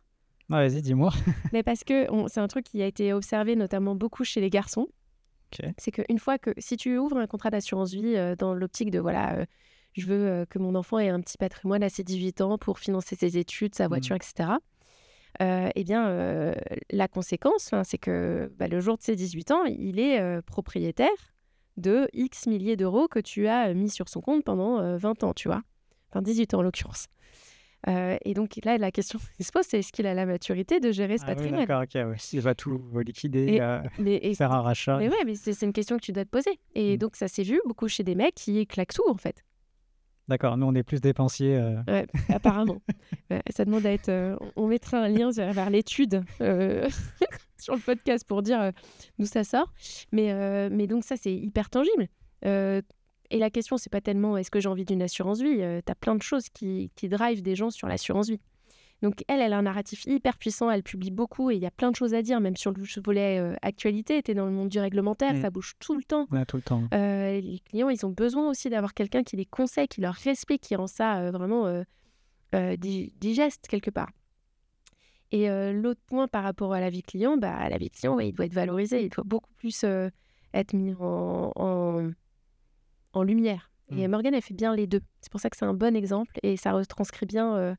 Ah, vas-y, dis-moi. Mais parce que c'est un truc qui a été observé notamment beaucoup chez les garçons. C'est qu'une fois que, si tu ouvres un contrat d'assurance vie dans l'optique de je veux que mon enfant ait un petit patrimoine à ses 18 ans pour financer ses études, sa voiture, etc. La conséquence, c'est que le jour de ses 18 ans, il est propriétaire de X milliers d'euros que tu as mis sur son compte pendant 20 ans, tu vois. Enfin, 18 ans en l'occurrence. Et donc là, la question qui se pose, c'est est-ce qu'il a la maturité de gérer ce patrimoine ? Oui, d'accord, ok. Ouais. Il va tout liquider, faire un rachat. Mais ouais, mais c'est une question que tu dois te poser. Et donc, ça s'est vu beaucoup chez des mecs qui claquent tout, en fait. D'accord, nous, on est plus dépensiers. Ouais, apparemment. Ça demande à être... on mettra un lien vers l'étude sur le podcast pour dire d'où ça sort. Mais donc, ça, c'est hyper tangible. Et la question, c'est pas tellement est-ce que j'ai envie d'une assurance vie. Tu as plein de choses qui drivent des gens sur l'assurance vie. Donc, elle a un narratif hyper puissant, elle publie beaucoup et il y a plein de choses à dire, même sur le volet actualité. Tu es dans le monde du réglementaire, ça bouge tout le temps. Ouais, tout le temps. Les clients, ils ont besoin aussi d'avoir quelqu'un qui les conseille, qui leur respecte, qui rend ça vraiment digeste quelque part. Et l'autre point par rapport à la vie client, la vie client, il doit être valorisé, il doit beaucoup plus être mis en lumière. Et Morgane, elle fait bien les deux. C'est pour ça que c'est un bon exemple et ça retranscrit bien...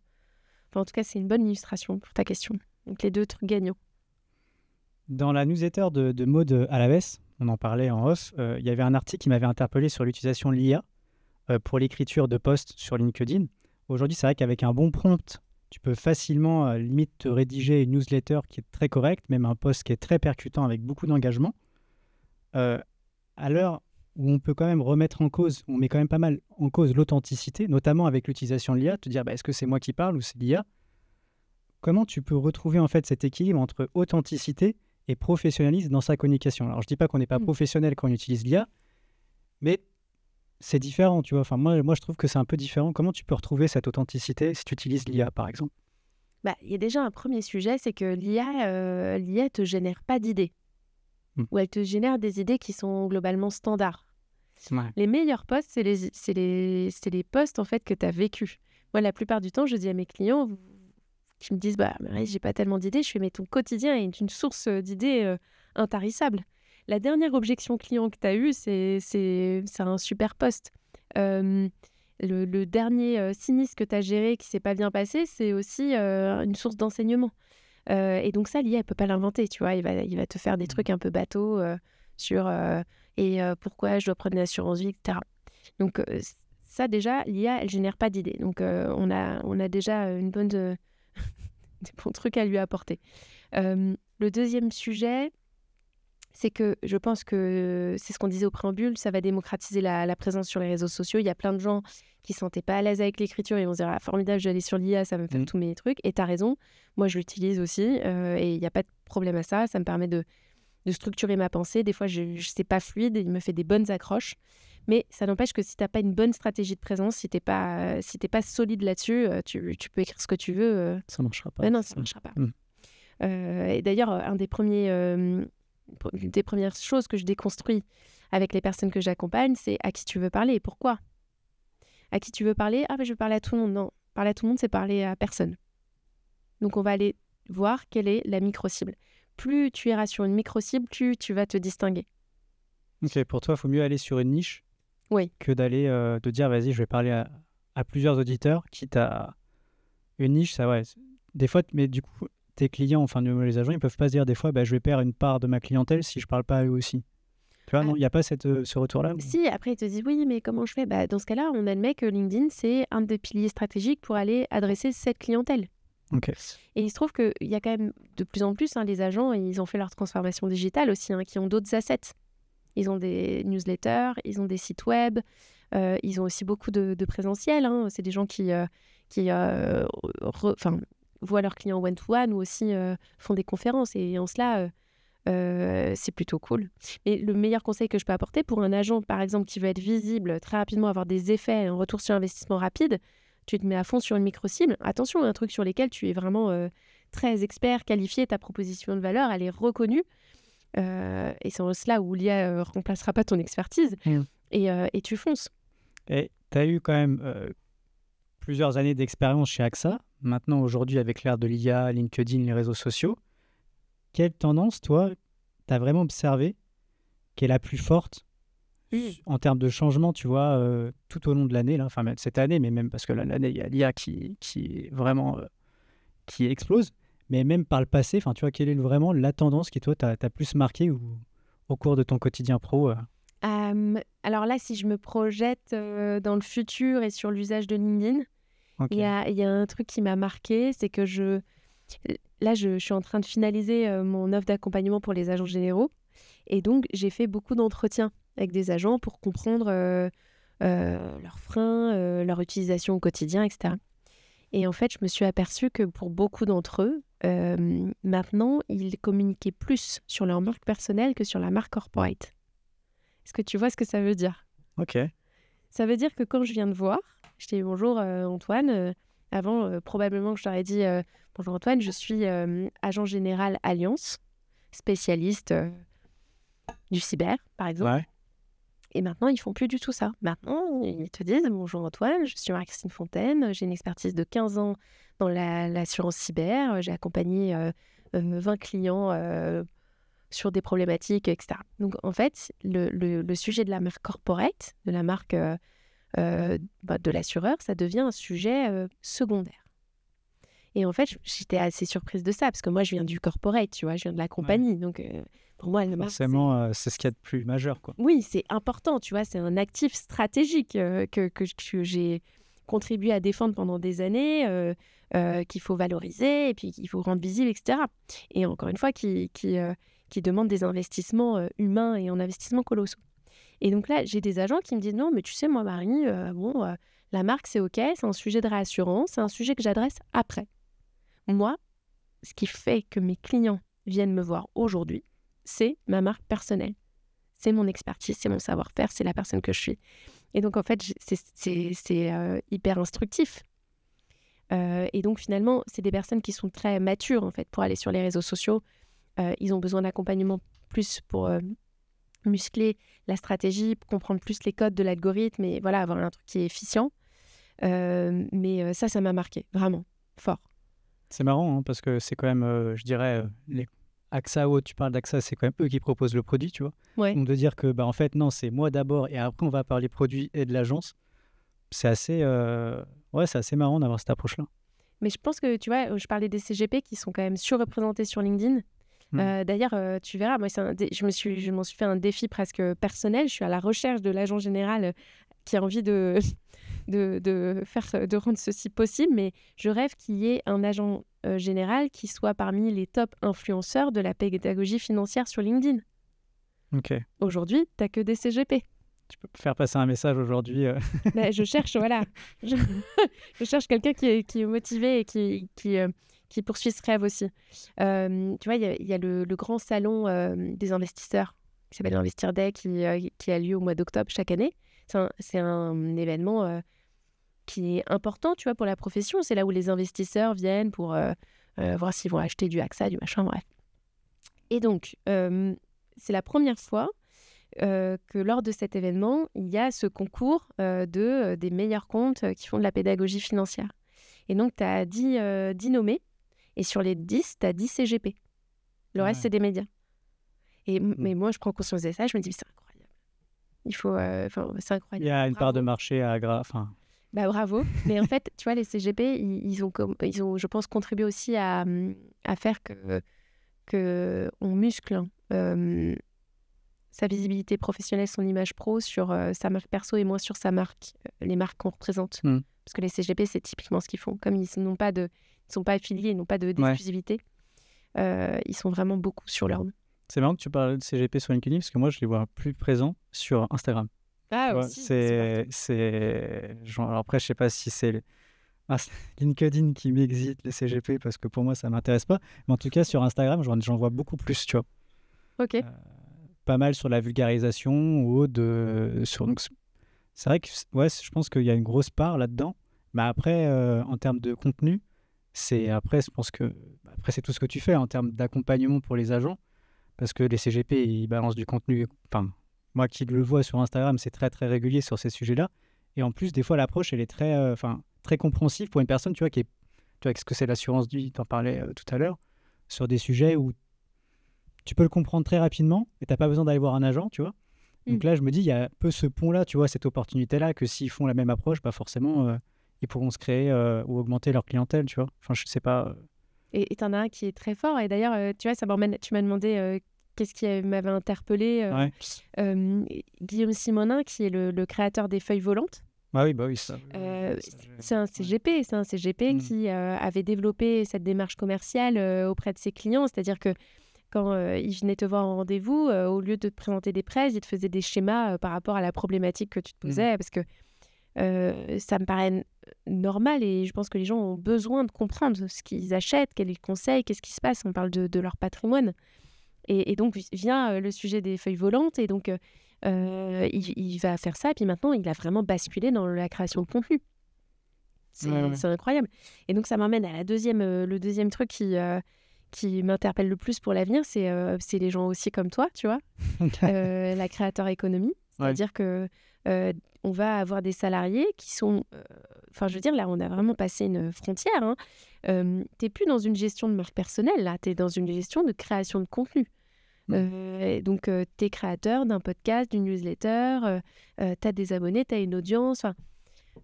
en tout cas, c'est une bonne illustration pour ta question. Donc, les deux trucs gagnants. Dans la newsletter de Maud Alaves, on en parlait en off, il y avait un article qui m'avait interpellé sur l'utilisation de l'IA pour l'écriture de posts sur LinkedIn. Aujourd'hui, c'est vrai qu'avec un bon prompt, tu peux facilement, limite, te rédiger une newsletter qui est très correcte, même un post qui est très percutant avec beaucoup d'engagement. À l'heure où on peut quand même remettre en cause, on met quand même pas mal en cause l'authenticité, notamment avec l'utilisation de l'IA, te dire est-ce que c'est moi qui parle ou c'est l'IA ? Comment tu peux retrouver en fait cet équilibre entre authenticité et professionnalisme dans sa communication ? Alors je dis pas qu'on n'est pas professionnel quand on utilise l'IA, mais c'est différent, tu vois. Enfin, moi, je trouve que c'est un peu différent. Comment tu peux retrouver cette authenticité si tu utilises l'IA, par exemple? Il y a déjà un premier sujet, c'est que l'IA te génère pas d'idées, Hmm. ou elle te génère des idées qui sont globalement standards. Ouais. Les meilleurs posts, c'est les posts en fait que tu as vécu. Moi, la plupart du temps, je dis à mes clients qui me disent Marie, j'ai pas tellement d'idées, je fais mais ton quotidien est une source d'idées intarissable. La dernière objection client que tu as eue, c'est un super post. Le dernier sinistre que tu as géré qui s'est pas bien passé, c'est aussi une source d'enseignement. Et donc ça, l'IA, elle peut pas l'inventer, tu vois. Il va te faire des trucs un peu bateaux sur pourquoi je dois prendre une assurance vie, etc. Donc ça, déjà, l'IA, elle génère pas d'idées. Donc on a déjà des bons trucs à lui apporter. Le deuxième sujet, c'est que je pense que c'est ce qu'on disait au préambule, ça va démocratiser la présence sur les réseaux sociaux. Il y a plein de gens qui ne se sentaient pas à l'aise avec l'écriture et vont se dire formidable, je vais aller sur l'IA, ça va me faire tous mes trucs. Et tu as raison, moi je l'utilise aussi et il n'y a pas de problème à ça. Ça me permet de structurer ma pensée. Des fois, c'est pas fluide, il me fait des bonnes accroches. Mais ça n'empêche que si tu n'as pas une bonne stratégie de présence, si tu n'es pas solide là-dessus, tu peux écrire ce que tu veux. Ça marchera pas. Non, ça ne marchera pas. Et d'ailleurs, des premières choses que je déconstruis avec les personnes que j'accompagne, c'est à qui tu veux parler et pourquoi. À qui tu veux parler? Je veux parler à tout le monde. Non, parler à tout le monde, c'est parler à personne. Donc, on va aller voir quelle est la micro-cible. Plus tu iras sur une micro-cible, plus tu vas te distinguer. Ok, pour toi, il faut mieux aller sur une niche que d'aller de dire, vas-y, je vais parler à plusieurs auditeurs, quitte à une niche, ça, ouais. Des fois, mais du coup, tes clients, enfin les agents, ils peuvent pas se dire des fois, je vais perdre une part de ma clientèle si je parle pas à eux aussi. Tu vois, non, il n'y a pas ce retour-là? Si, après, ils te disent, oui, mais comment je fais? Dans ce cas-là, on admet que LinkedIn, c'est un des piliers stratégiques pour aller adresser cette clientèle. Ok. Et il se trouve qu'il y a quand même de plus en plus, les agents, ils ont fait leur transformation digitale aussi, qui ont d'autres assets. Ils ont des newsletters, ils ont des sites web, ils ont aussi beaucoup de présentiel. C'est des gens qui voient leurs clients one-to-one ou aussi font des conférences. Et en cela, c'est plutôt cool. Mais le meilleur conseil que je peux apporter pour un agent, par exemple, qui veut être visible très rapidement, avoir des effets, un retour sur investissement rapide, tu te mets à fond sur une micro-cible. Attention, un truc sur lequel tu es vraiment très expert, qualifié, ta proposition de valeur, elle est reconnue. Et c'est en cela où l'IA ne remplacera pas ton expertise. Et tu fonces. Et tu as eu quand même plusieurs années d'expérience chez AXA. Maintenant, aujourd'hui, avec l'ère de l'IA, LinkedIn, les réseaux sociaux, quelle tendance, toi, tu as vraiment observé qui est la plus forte en termes de changement, tu vois, tout au long de l'année, enfin même cette année, mais même parce que l'année, il y a l'IA qui est vraiment qui explose, mais même par le passé, tu vois, quelle est vraiment la tendance qui, toi, t'as plus marqué au cours de ton quotidien pro Alors là, si je me projette dans le futur et sur l'usage de LinkedIn, il y a un truc qui m'a marqué, c'est que je suis en train de finaliser mon offre d'accompagnement pour les agents généraux. Et donc, j'ai fait beaucoup d'entretiens avec des agents pour comprendre leurs freins, leur utilisation au quotidien, etc. Et en fait, je me suis aperçue que pour beaucoup d'entre eux, maintenant, ils communiquaient plus sur leur marque personnelle que sur la marque corporate. Est-ce que tu vois ce que ça veut dire? Ok. Ça veut dire que quand je viens te voir, je dis bonjour Antoine. Avant, probablement que je t'aurais dit bonjour Antoine, je suis agent général Alliance, spécialiste du cyber, par exemple. Ouais. Et maintenant, ils font plus du tout ça. Maintenant, ils te disent bonjour Antoine, je suis Marie-Christine Fontaine, j'ai une expertise de 15 ans dans l'assurance cyber, j'ai accompagné 20 clients sur des problématiques, etc. Donc, en fait, le sujet de la marque corporate, de la marque de l'assureur, ça devient un sujet secondaire. Et en fait, j'étais assez surprise de ça, parce que moi, je viens du corporate, tu vois, je viin de la compagnie. Ouais. Donc, pour moi, forcément, c'est ce qu'il y a de plus majeur, quoi. Oui, c'est important, tu vois, c'est un actif stratégique que j'ai contribué à défendre pendant des années, qu'il faut valoriser, et puis qu'il faut rendre visible, etc. Et encore une fois, qui demande des investissements humains et en investissements colossaux. Et donc là, j'ai des agents qui me disent « Non, mais tu sais, moi, Marie, la marque, c'est OK, c'est un sujet de réassurance, c'est un sujet que j'adresse après. » Moi, ce qui fait que mes clients viennent me voir aujourd'hui, c'est ma marque personnelle. C'est mon expertise, c'est mon savoir-faire, c'est la personne que je suis. Et donc, en fait, c'est hyper instructif. Et donc, finalement, c'est des personnes qui sont très matures, en fait, pour aller sur les réseaux sociaux. Ils ont besoin d'accompagnement plus pour muscler la stratégie, pour comprendre plus les codes de l'algorithme et voilà, avoir un truc qui est efficient. Mais ça m'a marqué, vraiment, fort. C'est marrant, hein, parce que c'est quand même, je dirais, les AXA ou autres, tu parles d'AXA, c'est quand même eux qui proposent le produit, tu vois. Ouais. Donc de dire que, en fait, non, c'est moi d'abord et après on va parler produit et de l'agence, c'est assez, c'est assez marrant d'avoir cette approche-là. Mais je pense que, tu vois, je parlais des CGP qui sont quand même surreprésentés sur LinkedIn. D'ailleurs, tu verras, moi, je m'en suis fait un défi presque personnel. Je suis à la recherche de l'agent général qui a envie de rendre ceci possible, mais je rêve qu'il y ait un agent général qui soit parmi les top influenceurs de la pédagogie financière sur LinkedIn. Ok. Aujourd'hui, tu n'as que des CGP. Tu peux faire passer un message aujourd'hui. Ben, je cherche, voilà. Je cherche quelqu'un qui est motivé et qui poursuit ce rêve aussi. Tu vois, il y a le grand salon des investisseurs qui s'appelle l'Investir Day qui a lieu au mois d'octobre chaque année. C'est un événement qui est important, tu vois, pour la profession. C'est là où les investisseurs viennent pour voir s'ils vont acheter du AXA, du machin, bref. Et donc, c'est la première fois que lors de cet événement, il y a ce concours des meilleurs comptes qui font de la pédagogie financière. Et donc, tu as 10 nommés, et sur les 10, tu as 10 CGP. Le reste, c'est des médias. Mais moi, je prends conscience de ça, je me dis, c'est incroyable. C'est incroyable. Il y a une part de marché à bravo. Mais en fait, tu vois, les CGP, ils ont, je pense, contribué aussi à faire que on muscle sa visibilité professionnelle, son image pro sur sa marque perso et moins sur sa marque, les marques qu'on représente. Parce que les CGP, c'est typiquement ce qu'ils font. Comme ils ne sont pas affiliés, ils n'ont pas d'exclusivité, ils sont vraiment beaucoup sur leur nom. C'est marrant que tu parles de CGP sur LinkedIn, parce que moi, je les vois plus présents sur Instagram. Ah, vois, aussi. Alors après, je sais pas si c'est LinkedIn qui m'excite, les CGP, parce que pour moi, ça m'intéresse pas. Mais en tout cas, sur Instagram, j'en vois beaucoup plus, tu vois. Ok. Pas mal sur la vulgarisation ou autre. Donc, c'est vrai que je pense qu'il y a une grosse part là-dedans. Mais après, en termes de contenu, je pense que après, c'est tout ce que tu fais en termes d'accompagnement pour les agents. Parce que les CGP, ils balancent du contenu. Enfin, moi qui le vois sur Instagram, c'est très, très régulier sur ces sujets-là. Et en plus, des fois, l'approche, elle est très compréhensive pour une personne, tu vois, tu vois, ce que c'est l'assurance vie, tu en parlais tout à l'heure, sur des sujets où tu peux le comprendre très rapidement et tu n'as pas besoin d'aller voir un agent, tu vois. Donc là, je me dis, il y a un peu ce pont-là, tu vois, cette opportunité-là, que s'ils font la même approche, forcément, ils pourront se créer ou augmenter leur clientèle, tu vois. Enfin, je sais pas. Et tu en as un qui est très fort. Et d'ailleurs, tu vois, ça m'emmène. Tu m'as demandé qu'est-ce qui m'avait interpellé. Guillaume Simonin, qui est le créateur des feuilles volantes. Ah oui, bah oui, c'est un CGP, qui avait développé cette démarche commerciale auprès de ses clients. C'est-à-dire que quand il venait te voir en rendez-vous, au lieu de te présenter des prêts, il te faisait des schémas par rapport à la problématique que tu te posais. Parce que ça me paraît normal et je pense que les gens ont besoin de comprendre ce qu'ils achètent, quels ils conseillent, qu'est-ce qui se passe. On parle de leur patrimoine. Et donc vient le sujet des feuilles volantes et donc il va faire ça et puis maintenant il a vraiment basculé dans la création de contenu. C'est incroyable. Et donc ça m'amène à le deuxième truc qui m'interpelle le plus pour l'avenir, c'est les gens aussi comme toi, tu vois, la créateur économie. C'est-à-dire que on va avoir des salariés qui sont... je veux dire, là, on a vraiment passé une frontière. T'es plus dans une gestion de marque personnelle, là. T'es dans une gestion de création de contenu. Donc, t'es créateur d'un podcast, d'une newsletter, t'as des abonnés, t'as une audience.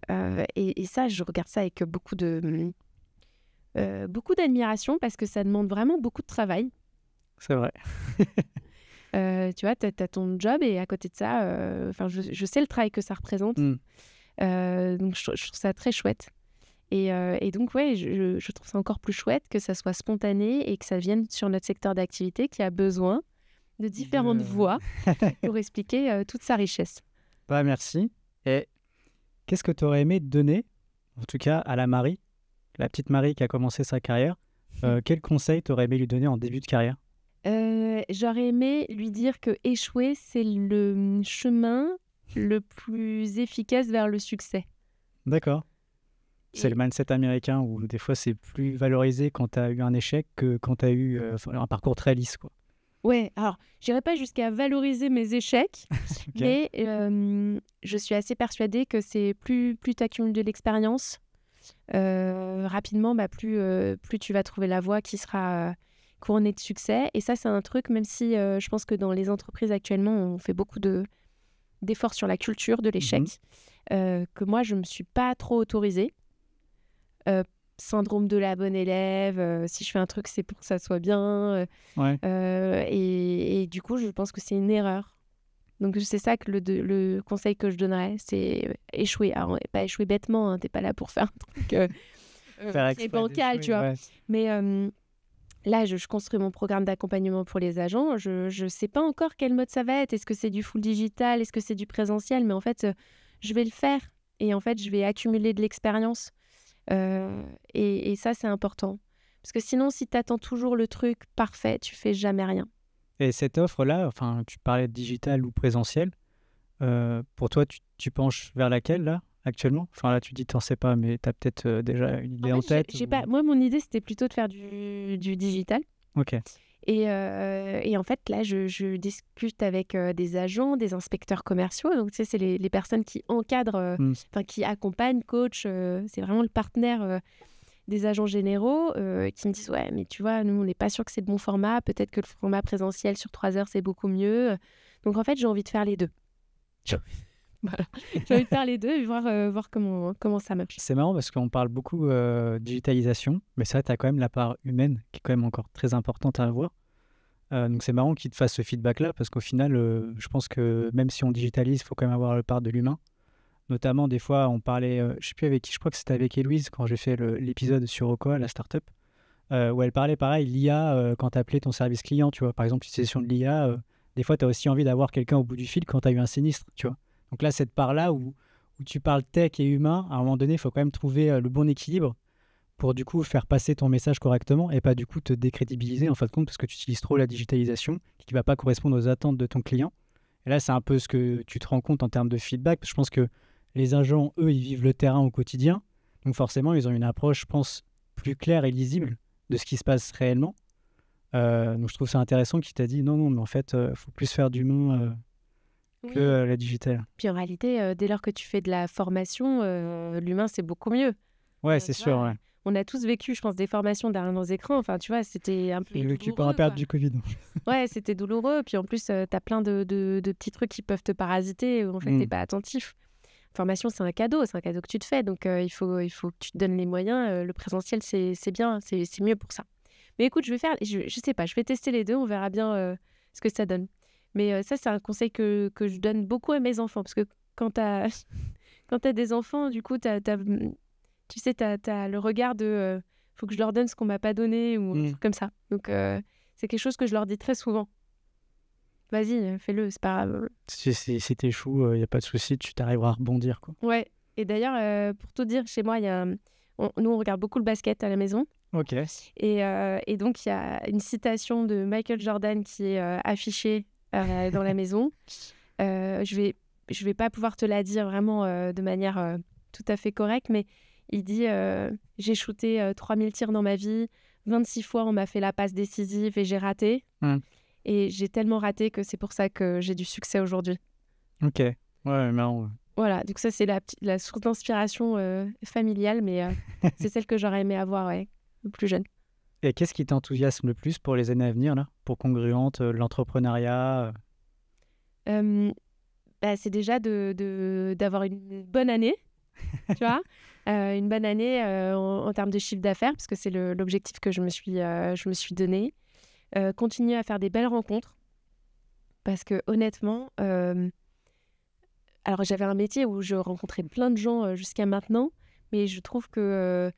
Et ça, je regarde ça avec beaucoup d'admiration parce que ça demande vraiment beaucoup de travail. C'est vrai. Tu vois, t'as ton job et à côté de ça, je sais le travail que ça représente. Donc, je trouve ça très chouette. Et donc, ouais, je trouve ça encore plus chouette que ça soit spontané et que ça vienne sur notre secteur d'activité qui a besoin de différentes voix pour expliquer toute sa richesse. Merci. Et qu'est-ce que tu aurais aimé donner, en tout cas à la Marie, la petite Marie qui a commencé sa carrière, quel conseil tu aurais aimé lui donner en début de carrière ? J'aurais aimé lui dire que échouer, c'est le chemin le plus efficace vers le succès. D'accord. C'est le mindset américain où des fois c'est plus valorisé quand tu as eu un échec que quand tu as eu un parcours très lisse, quoi. Ouais, alors, j'irai pas jusqu'à valoriser mes échecs, Ok. mais je suis assez persuadée que c'est plus tu accumules de l'expérience, rapidement, plus tu vas trouver la voie qui sera couronnée de succès. Et ça, c'est un truc, même si je pense que dans les entreprises actuellement, on fait beaucoup d'efforts sur la culture de l'échec, que moi, je me suis pas trop autorisée. Syndrome de la bonne élève, si je fais un truc, c'est pour que ça soit bien. Ouais. Et du coup, je pense que c'est une erreur. Donc, c'est ça que le conseil que je donnerais, c'est échouer. Alors, pas échouer bêtement, hein, t'es pas là pour faire un truc Faire qui est exprès bancal, d'échouer, tu vois. ouais. Mais là, je construis mon programme d'accompagnement pour les agents. Je sais pas encore quel mode ça va être. Est-ce que c'est du full digital? Est-ce que c'est du présentiel? Mais en fait, je vais le faire. Et en fait, je vais accumuler de l'expérience. Et ça, c'est important. Parce que sinon, si tu attends toujours le truc parfait, tu fais jamais rien. Et cette offre-là, enfin, tu parlais de digital ou présentiel, pour toi, tu penches vers laquelle, là, actuellement? Enfin, là, tu dis t'en sais pas, mais tu as peut-être déjà une idée en fait, tête j'ai ou... pas... Moi, mon idée, c'était plutôt de faire du digital. Ok. Et en fait, là, je discute avec des agents, des inspecteurs commerciaux. Donc, tu sais, c'est les personnes qui encadrent, qui accompagnent, coachent. C'est vraiment le partenaire des agents généraux qui me disent « Ouais, mais tu vois, nous, on n'est pas sûr que c'est le bon format. Peut-être que le format présentiel sur 3 heures, c'est beaucoup mieux. » Donc, en fait, j'ai envie de faire les deux. Voilà. J'ai envie de faire les deux et voir comment ça marche. C'est marrant parce qu'on parle beaucoup digitalisation, mais c'est vrai que tu as quand même la part humaine qui est quand même encore très importante à avoir. Donc c'est marrant qu'ils te fassent ce feedback-là parce qu'au final, je pense que même si on digitalise, il faut quand même avoir la part de l'humain. Notamment, des fois, on parlait, je ne sais plus avec qui, je crois que c'était avec Héloïse quand j'ai fait l'épisode sur Okoa, la startup, où elle parlait pareil, l'IA, quand tu appelais ton service client, tu vois, par exemple, l'utilisation de l'IA, des fois, tu as aussi envie d'avoir quelqu'un au bout du fil quand tu as eu un sinistre, tu vois. Donc là, cette part-là où tu parles tech et humain, à un moment donné, il faut quand même trouver le bon équilibre pour du coup faire passer ton message correctement et pas du coup te décrédibiliser en fin de compte parce que tu utilises trop la digitalisation qui ne va pas correspondre aux attentes de ton client. Et là, c'est un peu ce que tu te rends compte en termes de feedback. Je pense que les agents, eux, ils vivent le terrain au quotidien. Donc forcément, ils ont une approche, je pense, plus claire et lisible de ce qui se passe réellement. Donc je trouve ça intéressant qu'il t'a dit non, mais en fait, il faut plus faire d'humain que la digitale. Puis en réalité, dès lors que tu fais de la formation, l'humain, c'est beaucoup mieux. Ouais, c'est Tu sûr. vois, Ouais. on a tous vécu, je pense, des formations derrière nos écrans. Enfin, tu vois, c'était un peu J'ai vécu douloureux, par la période quoi. du Covid. Ouais, c'était douloureux. Puis en plus, tu as plein de petits trucs qui peuvent te parasiter où en fait, t'es pas attentif. Formation, c'est un cadeau que tu te fais. Donc, il faut que tu te donnes les moyens. Le présentiel, c'est bien, c'est mieux pour ça. Mais écoute, je sais pas, je vais tester les deux. On verra bien ce que ça donne. Mais ça, c'est un conseil que je donne beaucoup à mes enfants. Parce que quand t'as des enfants, du coup, tu sais, t'as le regard de faut que je leur donne ce qu'on m'a pas donné ou un truc comme ça. Donc, c'est quelque chose que je leur dis très souvent. Vas-y, fais-le, c'est pas grave. Si t'échoues, il n'y a pas de souci, tu t'arriveras à rebondir, quoi. Ouais. Et d'ailleurs, pour tout dire, chez moi, nous, on regarde beaucoup le basket à la maison. Ok. Et donc, il y a une citation de Michael Jordan qui est affichée dans la maison. Je vais pas pouvoir te la dire vraiment de manière tout à fait correcte, mais il dit j'ai shooté 3000 tirs dans ma vie, 26 fois on m'a fait la passe décisive et j'ai raté. Et j'ai tellement raté que c'est pour ça que j'ai du succès aujourd'hui. Ok. Ouais, marrant. Voilà, donc ça c'est la source d'inspiration familiale, mais c'est celle que j'aurais aimé avoir plus jeune. Et qu'est-ce qui t'enthousiasme le plus pour les années à venir, là? Pour Congruente, l'entrepreneuriat C'est déjà d'avoir une bonne année, tu vois, une bonne année en termes de chiffre d'affaires, parce que c'est l'objectif que je me suis donné. Continuer à faire des belles rencontres, parce que honnêtement, alors j'avais un métier où je rencontrais plein de gens jusqu'à maintenant, mais je trouve que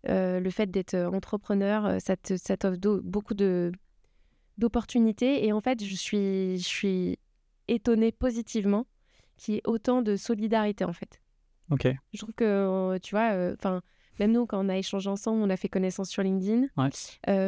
le fait d'être entrepreneur, ça t'offre beaucoup d'opportunités. Et en fait, je suis étonnée positivement qu'il y ait autant de solidarité, en fait. Ok. Je trouve que, tu vois, Même nous, quand on a échangé ensemble, on a fait connaissance sur LinkedIn. Ouais.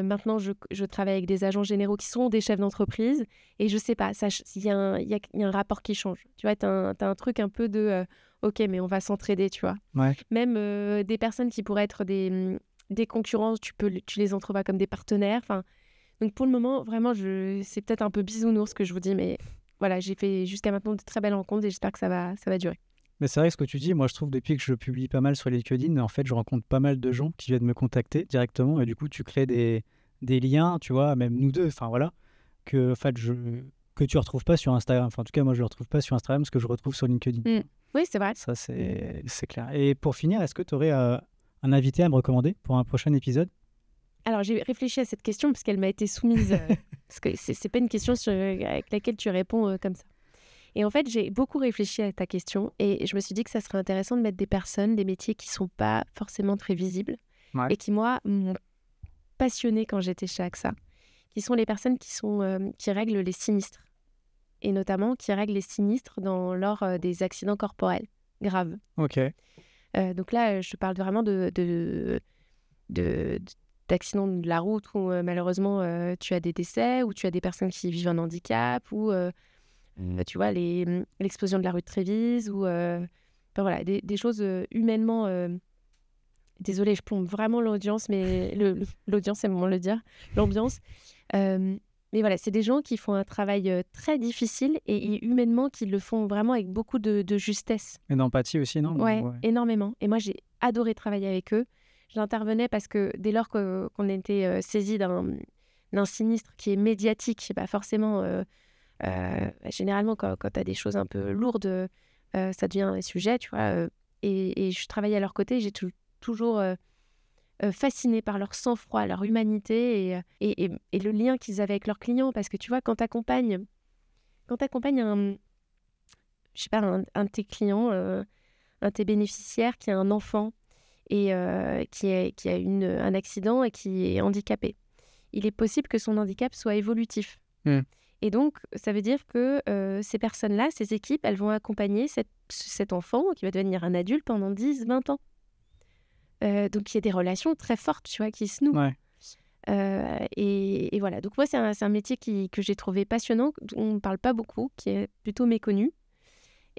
Maintenant, je travaille avec des agents généraux qui sont des chefs d'entreprise. Et je sais pas, il y a un rapport qui change. Tu vois, t'as un truc un peu de OK, mais on va s'entraider, tu vois. Ouais. Même des personnes qui pourraient être des concurrents, tu les entrevois comme des partenaires. Enfin, donc pour le moment, vraiment, c'est peut-être un peu bisounours ce que je vous dis, mais voilà, j'ai fait jusqu'à maintenant de très belles rencontres et j'espère que ça va durer. Mais c'est vrai ce que tu dis, moi je trouve depuis que je publie pas mal sur LinkedIn, en fait je rencontre pas mal de gens qui viennent me contacter directement et du coup tu crées des liens, tu vois, même nous deux, enfin voilà, que, en fait, que tu retrouves pas sur Instagram. Enfin en tout cas moi je le retrouve pas sur Instagram, ce que je retrouve sur LinkedIn. Oui, c'est vrai. Ça c'est clair. Et pour finir, est-ce que tu aurais un invité à me recommander pour un prochain épisode? Alors j'ai réfléchi à cette question parce qu'elle m'a été soumise, parce que c'est pas une question avec laquelle tu réponds comme ça. Et en fait, j'ai beaucoup réfléchi à ta question et je me suis dit que ça serait intéressant de mettre des personnes, des métiers qui ne sont pas forcément très visibles et qui, moi, m'ont passionnée quand j'étais chez AXA, qui sont les personnes qui règlent les sinistres et notamment qui règlent les sinistres lors des accidents corporels graves. Ok. Donc là, je parle vraiment d'accidents de la route où malheureusement tu as des décès, où tu as des personnes qui vivent un handicap, ou tu vois, l'explosion de la rue de Trévise, ou voilà, des choses humainement... Désolée, je plombe vraiment l'audience, mais l'audience, c'est le moment de le dire, l'ambiance. Mais voilà, c'est des gens qui font un travail très difficile et humainement, qui le font vraiment avec beaucoup de justesse. Et d'empathie aussi, non? Ouais, énormément. Et moi, j'ai adoré travailler avec eux. J'intervenais parce que dès lors qu'on était saisi d'un sinistre qui est médiatique, bah forcément, généralement, quand tu as des choses un peu lourdes, ça devient un sujet, tu vois. Et je travaillais à leur côté, j'ai toujours fascinée par leur sang-froid, leur humanité et le lien qu'ils avaient avec leurs clients. Parce que tu vois, quand tu accompagnes un de tes clients, un de tes bénéficiaires qui a un enfant et qui a un accident et qui est handicapé, il est possible que son handicap soit évolutif. Et donc, ça veut dire que ces personnes-là, ces équipes, elles vont accompagner cet enfant qui va devenir un adulte pendant 10, 20 ans. Donc, il y a des relations très fortes, tu vois, qui se nouent. Ouais. Et voilà. Donc, moi, c'est un métier que j'ai trouvé passionnant, dont on ne parle pas beaucoup, qui est plutôt méconnu.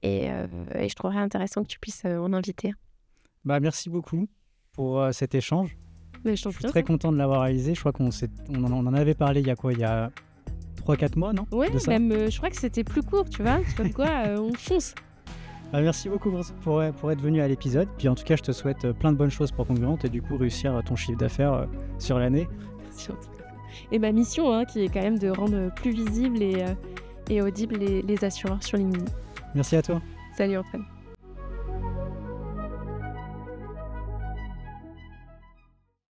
Et je trouverais intéressant que tu puisses en inviter. Bah, merci beaucoup pour cet échange. Mais je suis très content de l'avoir réalisé. Je crois qu'on en avait parlé il y a quoi? Il y a 3-4 mois, non? Ouais, même je crois que c'était plus court, tu vois. Comme quoi, on fonce. Bah, merci beaucoup pour être venu à l'épisode. Puis en tout cas, je te souhaite plein de bonnes choses pour Congruente et du coup réussir ton chiffre d'affaires sur l'année. Et ma mission, qui est quand même de rendre plus visibles et audibles les assureurs sur LinkedIn. Merci à toi. Salut Antoine.